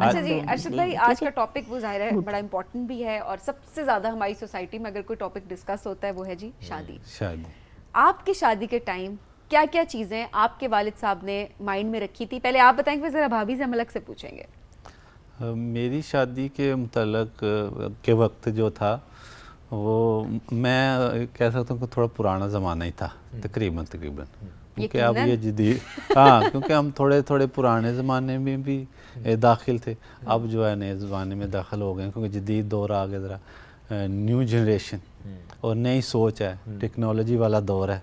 अच्छा जी अरशद भाई, आज का टॉपिक वो जाहिर है बड़ा इंपॉर्टेंट भी है और सबसे ज्यादा हमारी सोसाइटी में अगर कोई टॉपिक डिस्कस होता है वो है जी शादी। शादी। आपकी शादी के टाइम क्या क्या चीजें आपके वालिद साहब ने माइंड में रखी थी, पहले आप बताएंगे फिर जरा भाभी से हम अलग से पूछेंगे। मेरी शादी के मुतल्लक के वक्त जो था वो मैं कह सकता हूँ कि थोड़ा पुराना ज़माना ही था तकरीबन क्योंकि अब ये जदीद हाँ क्योंकि हम थोड़े थोड़े पुराने ज़माने में भी दाखिल थे, अब जो है नए ज़माने में दाखिल हो गए क्योंकि जदीद दौर आ गया, ज़रा न्यू जनरेशन और नई सोच है, टेक्नोलॉजी वाला दौर है।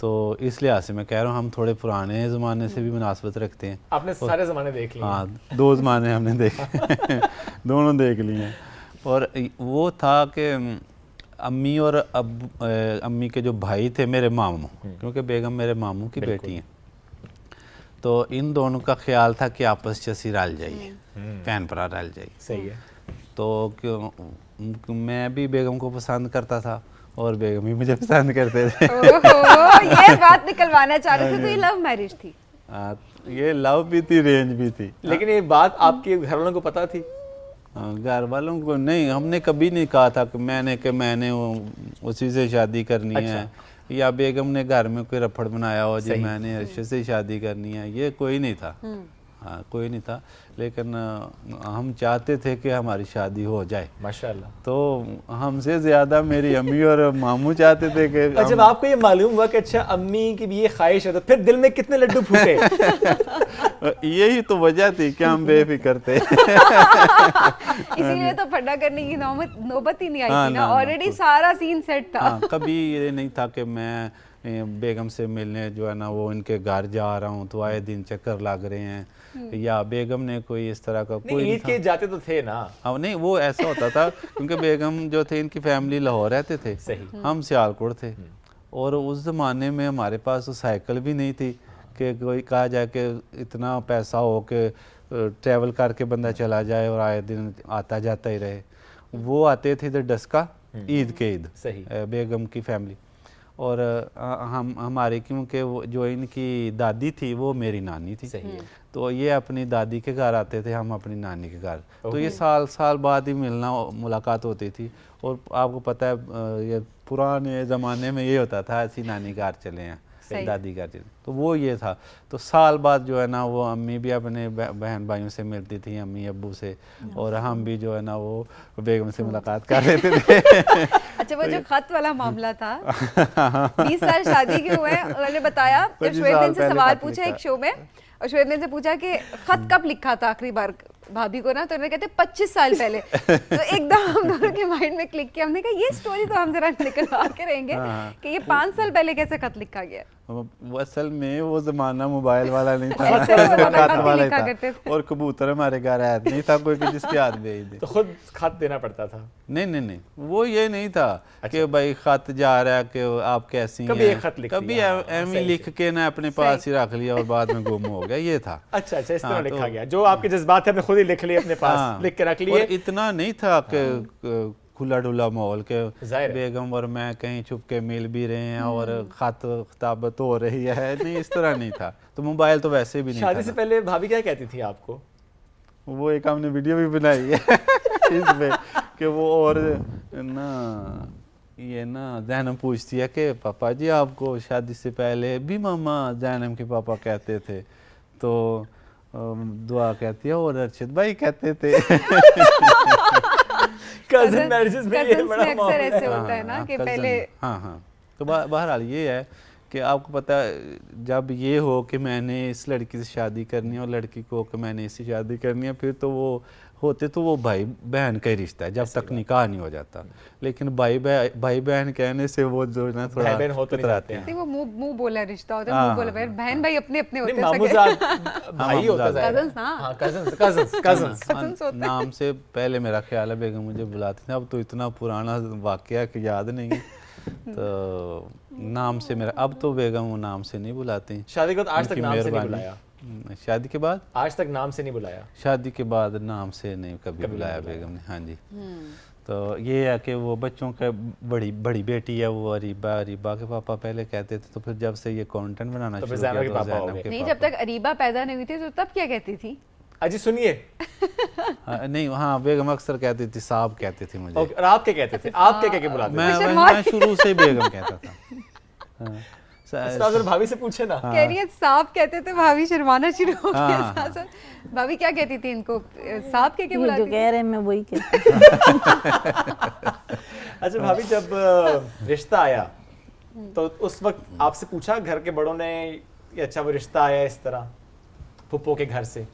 तो इस लिहाज से मैं कह रहा हूँ हम थोड़े पुराने ज़माने से भी मुनासबत रखते हैं। आपने सारे ज़माने देख लिए? हाँ, 2 ज़माने हमने देखे दोनों देख लिए हैं। और वो था कि अम्मी और अम्मी के जो भाई थे मेरे मामू, क्योंकि बेगम मेरे मामू की बेटी हैं, तो इन दोनों का ख्याल था कि आपस च रल जाइए, भैन भरा रल जाइए। सही है। तो क्यों मैं भी बेगम को पसंद करता था और बेगम भी मुझे पसंद करते थे। ओहो, ये बात निकलवाना चाह रहे थे, तो ये लव मैरिज थी? ये लव भी थी, रेंज भी थी। लेकिन ये बात आपके घर वालों को पता थी? घर वालों को नहीं, हमने कभी नहीं कहा था कि मैंने उसी से शादी करनी है, या बेगम ने घर में कोई रफड़ बनाया हो जी मैंने अर्शद से शादी करनी है, ये कोई नहीं था। हाँ, कोई नहीं था, लेकिन हम चाहते थे कि हमारी शादी हो जाए माशाल्लाह। तो हमसे ज़्यादा मेरी अम्मी और मामू चाहते थे कि जब आपको ये मालूम हुआ कि अच्छा अम्मी की भी ये ख्वाहिश है, तो फिर दिल में कितने लड्डू फूटे? यही तो वजह थी कि हम बेफिक्र थे। इसीलिए तो फटा करने की नौबत ही नहीं आई हाँ, थी ना, ऑलरेडी सारा सीन सेट था। हाँ, कभी ये नहीं था कि मैं बेगम से मिलने जो है ना वो इनके घर जा रहा हूँ तो आए दिन चक्कर लग रहे हैं, या बेगम ने कोई इस तरह का कोई ईद के जाते तो थे ना? हाँ नहीं, वो ऐसा होता था क्योंकि बेगम जो थे इनकी फैमिली लाहौर रहते थे, सही। हम सियालकोट थे, और उस ज़माने में हमारे पास तो साइकिल भी नहीं थी कि कोई कहा जाए कि इतना पैसा हो कि ट्रैवल करके बंदा चला जाए और आए दिन आता जाता ही रहे। वो आते थे इधर डस्का ईद के ईद, सही। बेगम की फैमिली, और हम हमारे क्योंकि वो जो इनकी दादी थी वो मेरी नानी थी, तो ये अपनी दादी के घर आते थे, हम अपनी नानी के घर, तो ये साल बाद ही मिलना मुलाकात होती थी। और आपको पता है ये पुराने ज़माने में ये होता था ऐसी नानी घर चले हैं, दादी घर चले, तो वो ये था। तो साल बाद जो है ना वो अम्मी भी अपने बहन भाइयों से मिलती थी, अम्मी अब्बू से, और हम भी जो है ना वो बेगम से मुलाकात कर लेते थे। अच्छा, वो जो खत वाला मामला था 20 साल शादी के हुए, उन्होंने बताया जब शुएब दिन से सवाल पूछा एक शो में, और शुएब दिन से पूछा कि खत कब लिखा था आखिरी बार भाभी को ना, तो उन्होंने कहते 25 साल पहले। तो एकदम हम दोनों के माइंड में क्लिक किया, हमने कहा ये स्टोरी तो हम जरा निकलवा के रहेंगे कि ये 5 साल पहले कैसे खत लिखा गया। वो असल में वो ज़माना मोबाइल वाला नहीं था, ऐसे वो ज़माना खत खत वाला ही लिखा करते था, और कबूतर हमारे घर आया नहीं था कोई कि जिसके हाथ भेज दे, तो खुद खत देना पड़ता था? नहीं, वो ये नहीं था कि भाई खत जा रहा है कि आप कैसी हैं, कभी एक खत लिख कभी लिया, एम लिख के ना अपने पास ही रख लिया और बाद में गुम हो गया, ये था। अच्छा, इस तरह लिखा गया, जो आपके जज्बात थे आपने खुद ही लिख लिए अपने पास, लिख के रख लिए। और इतना नहीं था कि खुला डुला माहौल के बेगम और मैं कहीं छुप के मिल भी रहे हैं और खत खिताबत हो रही है, नहीं इस तरह नहीं था। तो मोबाइल तो वैसे भी नहीं था। शादी से पहले भाभी क्या कहती थी आपको? वो एक हमने वीडियो भी बनाई है इसमें कि वो, और ना ये ना जैनम पूछती है कि पापा जी आपको शादी से पहले भी मामा जैनम के पापा कहते थे, तो दुआ कहती है और अरशद भाई कहते थे। कज़न मैरिजेस में ये बड़ा अक्सर ऐसे होता है ना कि पहले। हाँ, तो बहरहाल ये है कि आपको पता है जब ये हो कि मैंने इस लड़की से शादी करनी है और लड़की को कि मैंने इससे शादी करनी है, फिर तो वो होते तो वो भाई बहन का ही रिश्ता है जब तक निकाह नहीं हो जाता। लेकिन भाई बहन कहने से वो जो ना थोड़ा बहन हो तो नहीं जाते हैं, वो मुंह बोला रिश्ता होता है, मुंह बोला बहन भाई अपने अपने होते हैं, भाई होता है, कजन्स होते हैं। नाम से पहले मेरा ख्याल है बेगम मुझे बुलाते थे, अब तो इतना पुराना वाकया कि याद नहीं है, तो नाम से मेरा अब तो बेगम वो नाम से नहीं बुलाती। शादी को आज तक नाम से नहीं बुलाया? शादी के बाद आज तक नाम से नहीं बुलाया? शादी के बाद नाम से नहीं कभी बुलाया बेगम ने। हाँ जी। तो ये है कि वो बच्चों का बड़ी बेटी है वो अरीबा, अरीबा के पापा पहले कहते थे, तो फिर जब से ये कंटेंट बनाना तो फिर शुरू किया ज़ैनब के तो पापा हो ज़ैनब गए। के नहीं, पापा। जब तक अरीबा पैदा नहीं हुई थी तो तब क्या कहती थी? अजी सुनिए। नहीं, हाँ बेगम अक्सर कहती थी, साहब कहती थी मुझे। और आप क्या कहते थे? आप क्या कह के बुलाते थे? मैं शुरू से ही बेगम कहता था। हाँ। उस्ताद भाभी से पूछे ना। कह रही है साहब कहते थे, भाभी शर्माना शुरू हो गया हाँ। साथ साथ। भाभी क्या कहती थी इनको? साहब कह के ये बुलाती जो थी? कह रहे हैं मैं वही कहती हूँ। अच्छा भाभी, जब रिश्ता आया तो उस वक्त आपसे पूछा घर के बड़ों ने कि अच्छा वो रिश्ता आया इस तरह फुप्पो के घर से?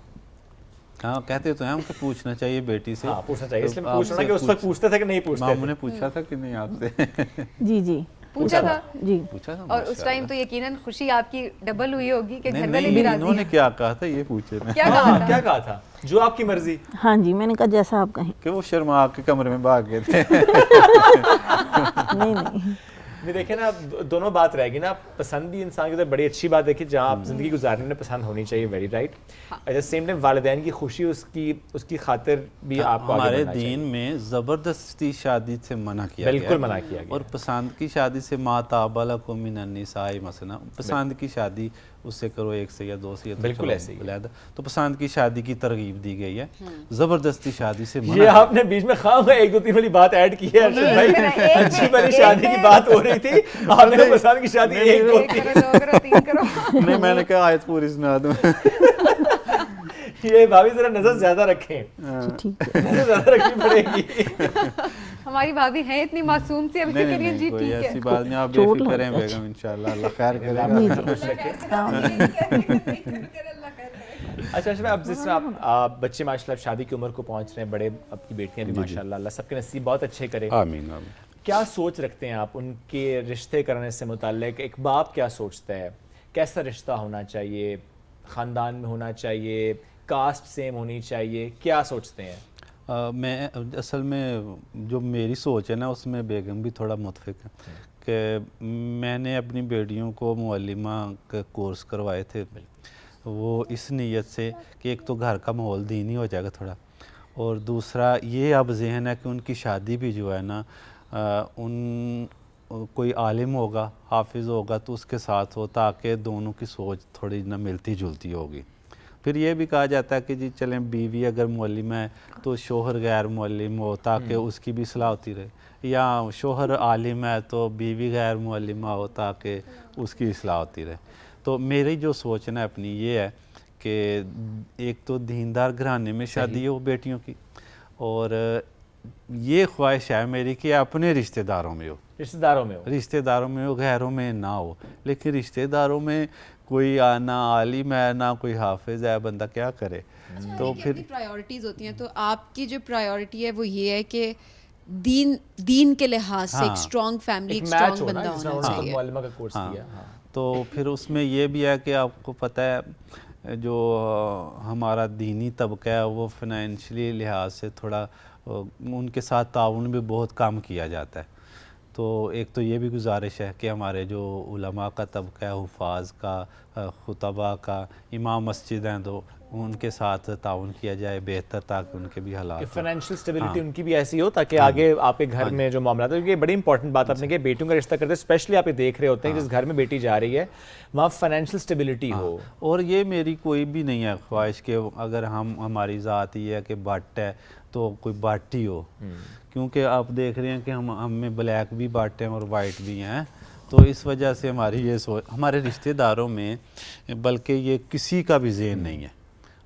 हाँ, कहते तो हैं हमको पूछना चाहिए बेटी से। हाँ, पूछना चाहिए, तो इसलिए मैं पूछ रहा हूँ कि उस आपसे वक्त पूछते थे कि नहीं पूछते मामू थे? ने पूछा था कि नहीं आपसे? जी जी पूछा था। जी। पूछा था। और उस टाइम तो यकीनन खुशी आपकी डबल हुई होगी कि नहीं घर वाले नहीं, भी राजी इन्होंने हैं। क्या कहा था ये पूछे ना, क्या कहा हाँ, था? क्या कहा था? जो आपकी मर्जी। हाँ जी, मैंने कहा जैसा आप कहें। कि वो शर्मा के कमरे में भाग गए थे। नहीं नहीं, नहीं देखे ना, दोनों बात रहेगी ना। पसंद भी इंसान की तो बड़ी अच्छी बात है कि जहाँ आप जिंदगी गुजारने में पसंद होनी चाहिए, very right. At the same time वालिदैन की खुशी उसकी खातिर भी आपको आगे हमारे बढ़ना दीन चाहिए। में जबरदस्ती शादी से मना किया गया बिल्कुल है। मना किया गया। और पसंद की शादी से माताबला को मिनन्निसाई मसना, पसंद की शादी उससे करो एक से या दो से, या तो बिल्कुल चलो ऐसे ही है। अलहदा। तो पसंद की शादी की तरगीब दी गई है, जबरदस्ती शादी से ये मना। आपने बीच में खाम एक दो तीन वाली बात ऐड की है अर्शद भाई। अच्छी वाली शादी की बात हो रही थी, आपने तो पसंद की शादी एक दो एक करो, दो करो, तीन करो। नहीं, मैंने कहा आयत पूरी सुना दूं। ये भाभी जरा नजर ज्यादा रखें, ठीक है। नजर ज्यादा रखनी पड़ेगी। हमारी भाभी है इतनी मासूम सी, अभी नहीं कह रही है नहीं, जी कोई ठीक है। ऐसी बात नहीं, आप चोट बेफिक्र लग हैं गई। बेगम, इंशाल्लाह अल्लाह खैर करेगा। आपको खुश रखे। अच्छा अच्छा, अब जिस तरह आप बच्चे माशाल्लाह शादी की उम्र को पहुंच रहे हैं, बड़े आपकी बेटियां भी माशाल्लाह, अल्लाह सबके नसीब बहुत अच्छे करे। आमीन आमीन। क्या सोच रखते हैं आप उनके रिश्ते करने से मुताल्लिक? एक बाप क्या सोचता है, कैसा रिश्ता होना चाहिए, ख़ानदान में होना चाहिए, कास्ट सेम होनी चाहिए, क्या सोचते हैं? मैं असल में जो मेरी सोच है ना, उसमें बेगम भी थोड़ा मुतफिक है कि मैंने अपनी बेटियों को मुअल्लिमा का कोर्स करवाए थे, वो इस नीयत से कि एक तो घर का माहौल दीनी हो जाएगा थोड़ा, और दूसरा ये अब जहन है कि उनकी शादी भी जो है ना कोई आलिम होगा, हाफिज़ होगा तो उसके साथ हो, ताकि दोनों की सोच थोड़ी ना मिलती जुलती होगी। फिर ये भी कहा जाता है कि जी चलें बीवी अगर मुअल्लिम है तो शोहर गैर मुअल्लिम हो, ताकि उसकी भी इस्लाह होती रहे, या शोहर आलिम है तो बीवी गैर मुअल्लिमा हो ताकि उसकी इस्लाह होती रहे। तो मेरी जो सोच ना अपनी ये है कि एक तो दीनदार घराने में शादी हो बेटियों की, और ये ख्वाहिश है मेरी कि अपने रिश्तेदारों में हो, रिश्तेदारों में हो, गैरों में ना हो। लेकिन रिश्तेदारों में कोई ना आलिम है ना कोई हाफिज है, बंदा क्या करे? तो फिर प्रायोरिटीज होती हैं, तो आपकी जो प्रायोरिटी है वो ये है कि दीन के लिहाज से एक स्ट्रॉन्ग फैमिली, एक स्ट्रॉन्ग बंदा होना चाहिए। मुअल्लिमा का कोर्स किया। हाँ। तो फिर उसमें ये भी है कि आपको पता है जो हमारा दीनी तबका है वो फाइनेंशियली लिहाज से थोड़ा उनके साथ ताउन भी बहुत कम किया जाता है। तो एक तो ये भी गुजारिश है कि हमारे जो उलमा का तबका है, हुफाज का, खुतबा का, इमाम मस्जिद हैं, तो उनके साथ ताउन किया जाए बेहतर, ताकि उनके भी हालात फाइनेंशियल स्टेबिलिटी उनकी भी ऐसी हो ताकि आगे आपके घर में जो मामला है, क्योंकि ये बड़ी इंपॉर्टेंट बात आपने कही, बेटियों का रिश्ता करते स्पेशली आप ये देख रहे होते हैं जिस घर में बेटी जा रही है वहाँ फाइनेंशियल स्टेबिलिटी हो। और ये मेरी कोई भी नहीं है ख्वाहिश कि अगर हमारी ज़ात ये है कि बट है तो कोई बाटी हो, क्योंकि आप देख रहे हैं कि हम में ब्लैक भी बाट हैं और वाइट भी हैं। तो इस वजह से हमारी ये सोच, हमारे रिश्तेदारों में बल्कि ये किसी का भी ज़हन नहीं है,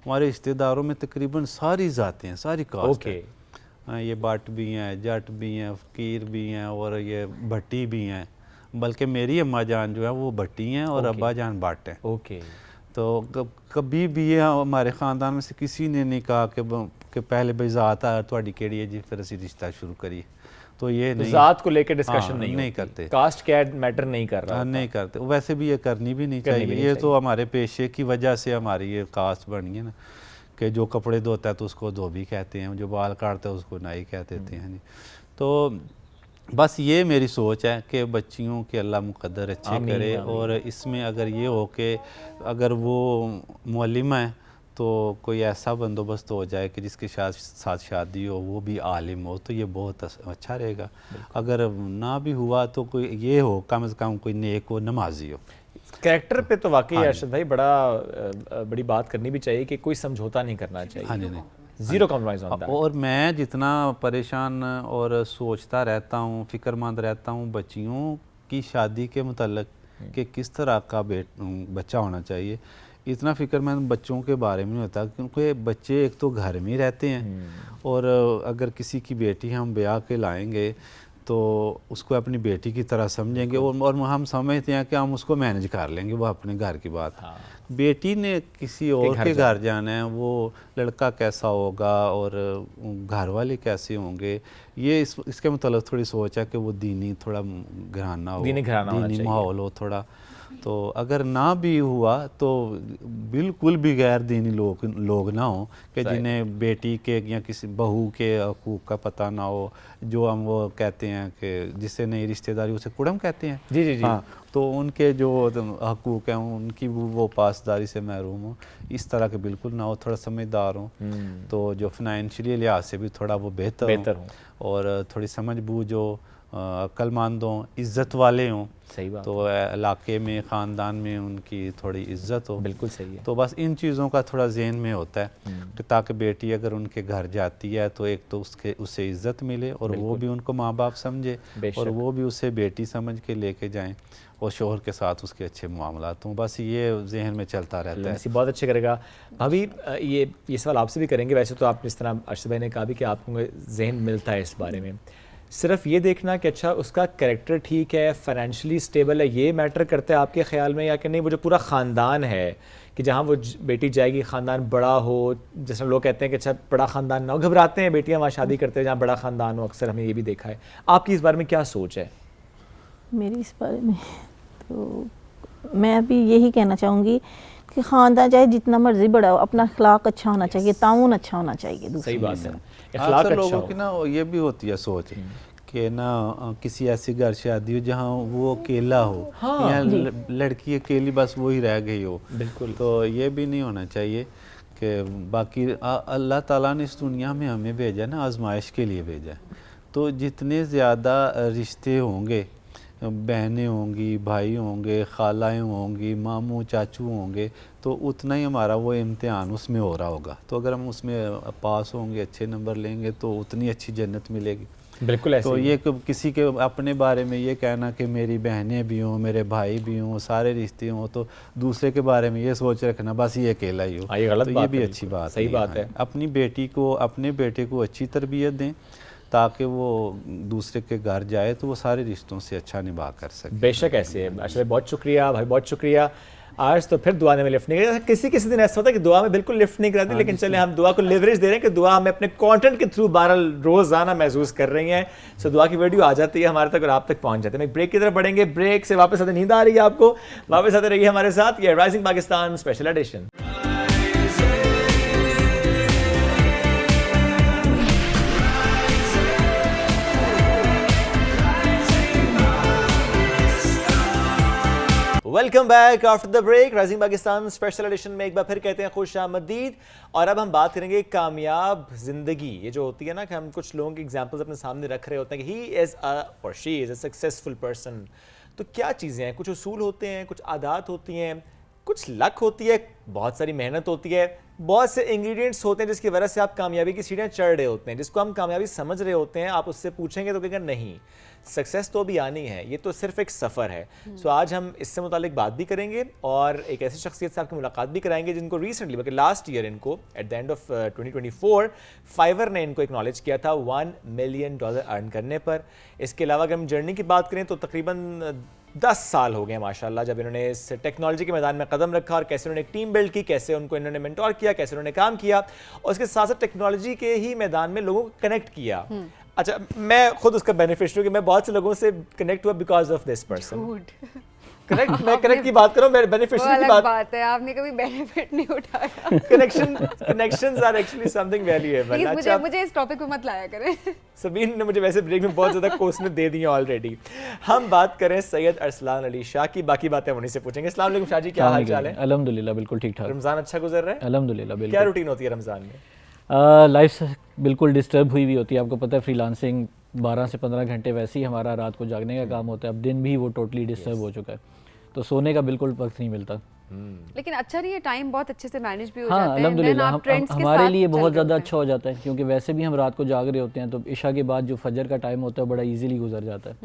हमारे रिश्तेदारों में तकरीबन सारी ज़ातें हैं, सारी कास्ट है। ये बाट भी हैं, जट भी हैं, फ़कीर भी हैं, और ये भट्टी भी हैं। बल्कि मेरी अम्मा जान जो है वो भट्टी हैं और अब्बा जान बाट हैं। तो कभी भी हमारे ख़ानदान में से किसी ने नहीं कहा कि पहले भाई ज़ात आ तुहाडी केड़ी है जी फिर असीं रिश्ता शुरू करिए। तो ये नहीं, ज़ात को लेकर डिस्कशन नहीं करते, कास्ट कैड मैटर नहीं कर रहा, नहीं करते। वैसे भी ये करनी भी नहीं चाहिए। ये तो हमारे पेशे की वजह से हमारी ये कास्ट बनी है ना, कि जो कपड़े धोता है तो उसको धोबी कहते हैं, जो बाल काटता है उसको नाई कहते हैं। तो बस ये मेरी सोच है कि बच्चियों के अल्लाह मुक़द्दर अच्छे करे, और इसमें अगर ये हो कि अगर वो मुअल्लिमा है तो कोई ऐसा बंदोबस्त हो जाए कि जिसके साथ शादी हो वो भी आलिम हो, तो ये बहुत अच्छा रहेगा। अगर ना भी हुआ तो कोई ये हो कम से कम कोई नेक हो, नमाजी हो। कैरेक्टर पे तो वाकई अरशद भाई बड़ी बात करनी भी चाहिए कि कोई समझौता नहीं करना चाहिए। हाँ जी, नहीं, जीरो कॉम्प्रोमाइज ऑन दैट। और मैं जितना परेशान और सोचता रहता हूँ, फिक्रमंद रहता हूँ बच्चियों की शादी के मुतल्लिक कि किस तरह का बच्चा होना चाहिए, इतना फिक्रमंद बच्चों के बारे में नहीं होता, क्योंकि बच्चे एक तो घर में ही रहते हैं, और अगर किसी की बेटी हम ब्याह के लाएंगे तो उसको अपनी बेटी की तरह समझेंगे, और हम समझते हैं कि हम उसको मैनेज कर लेंगे, वो अपने घर की बात। बेटी ने किसी और के घर जाना है, वो लड़का कैसा होगा और घर वाले कैसे होंगे, ये इसके मतलब थोड़ी सोच है कि वो दीनी थोड़ा घराना हो, दीनी माहौल हो थोड़ा। तो अगर ना भी हुआ तो बिल्कुल भी गैर दीनी लोग ना हो कि जिन्हें बेटी के या किसी बहू के हकूक़ का पता ना हो, जो हम वो कहते हैं कि जिससे नई रिश्तेदारी उसे कुड़म कहते हैं। जी जी जी। हाँ, तो उनके जो हकूक़ हैं उनकी वो पासदारी से महरूम हो, इस तरह के बिल्कुल ना हो, थोड़ा समझदार हो, तो जो फाइनेंशियली लिहाज से भी थोड़ा वो बेहतर हो, और थोड़ी समझ बूझ हो, अक्लमंद हों, इज़्ज़त वाले हों। सही बात। तो इलाके में, ख़ानदान में उनकी थोड़ी इज़्ज़त हो। बिल्कुल सही है। तो बस इन चीज़ों का थोड़ा ज़हन में होता है कि ताकि बेटी अगर उनके घर जाती है तो एक तो उसे इज़्ज़त मिले, और वो भी उनको माँ बाप समझे, और वो भी उसे बेटी समझ के लेके जाएं, और शोहर के साथ उसके अच्छे मामलात हों। बस ये जहन में चलता रहता है। बहुत अच्छे करेगा भाभी। ये सवाल आपसे भी करेंगे, वैसे तो आप जिस तरह अरशद भाई ने कहा भी कि आपको जहन मिलता है इस बारे में, सिर्फ ये देखना कि अच्छा उसका कैरेक्टर ठीक है, फाइनेंशियली स्टेबल है, ये मैटर करता है आपके ख्याल में, या कि नहीं वो जो पूरा ख़ानदान है कि जहाँ वो बेटी जाएगी ख़ानदान बड़ा हो, जैसे लोग कहते हैं कि अच्छा बड़ा ख़ानदान ना हो, घबराते हैं बेटियाँ वहाँ शादी करते हैं जहाँ बड़ा ख़ानदान हो, अक्सर हमने ये भी देखा है। आपकी इस बारे में क्या सोच है? मेरी इस बारे में तो मैं भी यही कहना चाहूँगी कि ख़ानदान चाहे जितना मर्जी बड़ा हो, अपना अखलाक अच्छा होना चाहिए, ताउन अच्छा होना चाहिए। सही बात है। अक्सर लोगों की ना ये भी होती है सोच कि ना किसी ऐसी घर शादी हो जहाँ वो अकेला हो, या लड़की अकेली बस वो ही रह गई हो। बिल्कुल। तो ये भी नहीं होना चाहिए कि बाकी अल्लाह ताला ने इस दुनिया में हमें भेजा ना आजमाइश के लिए भेजा है, तो जितने ज़्यादा रिश्ते होंगे, बहनें होंगी, भाई होंगे, खालाएँ होंगी, मामू चाचू होंगे, तो उतना ही हमारा वो इम्तिहान उसमें हो रहा होगा। तो अगर हम उसमें पास होंगे, अच्छे नंबर लेंगे, तो उतनी अच्छी जन्नत मिलेगी। बिल्कुल ऐसे तो ये किसी के अपने बारे में ये कहना कि मेरी बहनें भी हों, मेरे भाई भी हों, सारे रिश्ते हों, तो दूसरे के बारे में ये सोच रखना बस ये अकेला ही हो, ये गलत तो बात ये भी है। अच्छी बात सही बात है। अपनी बेटी को, अपने बेटे को अच्छी तरबियत दें ताकि वो दूसरे के घर जाए तो वो सारे रिश्तों से अच्छा निभा कर सके। बेशक ऐसे है। अच्छा बहुत शुक्रिया भाई, बहुत शुक्रिया। आज तो फिर दुआ में लिफ्ट नहीं करा, किसी किसी दिन ऐसा होता है कि दुआ में बिल्कुल लिफ्ट नहीं कराती, लेकिन चले हम दुआ को लेवरेज दे रहे हैं कि दुआ हमें अपने कंटेंट के थ्रू बहरहाल रोजाना महसूस कर रही हैं। सो दुआ की वीडियो आ जाती है हमारे तक और आप तक पहुंच जाते हैं। ब्रेक की तरफ बढ़ेंगे, ब्रेक से वापस आते नींद आ रही है आपको, वापस आते रहिए हमारे साथ। ये rising Pakistan special edition. Welcome back after the break. Rising Pakistan special edition में एक बार फिर कहते हैं खुश आमदीद। और अब हम बात करेंगे कामयाब जिंदगी। ये जो होती है ना कि हम कुछ लोगों की एग्जांपल्स अपने सामने रख रहे होते हैं कि ही इज़ अ और she is a successful person. तो क्या चीज़ें हैं, कुछ उसूल होते हैं, कुछ आदत होती हैं, कुछ लक होती है, बहुत सारी मेहनत होती है, बहुत से इंग्रेडिएंट्स होते हैं जिसकी वजह से आप कामयाबी की सीढ़ियाँ चढ़ रहे होते हैं। जिसको हम कामयाबी समझ रहे होते हैं, आप उससे पूछेंगे तो कहेंगे नहीं, सक्सेस तो भी आनी है, ये तो सिर्फ एक सफ़र है। सो आज हम इससे मुतालिक बात भी करेंगे और एक ऐसी शख्सियत से आपकी मुलाकात भी कराएंगे जिनको रिसेंटली बल्कि लास्ट ईयर इनको at the end of 2024 Fiverr ने इनको एक्नॉलेज किया था $1 मिलियन अर्न करने पर। इसके अलावा अगर हम जर्नी की बात करें तो तकरीबन 10 साल हो गए माशाल्लाह जब इन्होंने इस टेक्नोलॉजी के मैदान में कदम रखा और कैसे उन्होंने एक टीम बिल्ड की, कैसे उनको इन्होंने मेंटोर किया, कैसे उन्होंने काम किया और उसके साथ साथ टेक्नोलॉजी के ही मैदान में लोगों को कनेक्ट किया। अच्छा, मैं खुद उसका बेनिफिशियरी हूँ कि मैं बहुत से लोगों से कनेक्ट हुआ because of this person. Correct, मैं करेक्ट की बात कर रहा हूं, मैं वो बेनिफिशियल की अलग बात। बात है, आपने कभी बेनिफिट नहीं उठाया। Connections are actually something valuable. Please अच्छा, मुझे इस टॉपिक पे मत लाया करें। सबीन ने मुझे वैसे ब्रेक में बहुत ज़्यादा क्वेश्चन दे दिए ऑलरेडी। हम बात करें सैयद अरसलान अली शाह की, बाकी बातें उन्हीं से पूछेंगे। अस्सलाम वालेकुम शाह जी, क्या हाल चाल है? अल्हम्दुलिल्लाह बिल्कुल ठीक ठाक। रमज़ान अच्छा गुजर रहा है? अल्हम्दुलिल्लाह क्या बिल्कुल। रूटीन होती है रमज़ान में? लाइफ बिल्कुल डिस्टर्ब हुई होती है, आपको पता है फ्रीलांसिंग 12 से 15 घंटे वैसे ही हमारा रात को जागने का काम होता है, अब दिन भी वो टोटली डिस्टर्ब हो चुका है, तो सोने का बिल्कुल वक्त नहीं मिलता। लेकिन अच्छा नहीं है, टाइम बहुत अच्छे से मैनेज भी हो हाँ जाते हैं। अल्हम्दुलिल्लाह, हमारे लिए बहुत ज़्यादा ज़्यादा अच्छा हो जाता है, क्योंकि वैसे भी हम रात को जाग रहे होते हैं, तो इशा के बाद जो फजर का टाइम होता है बड़ा इजीली गुजर जाता है।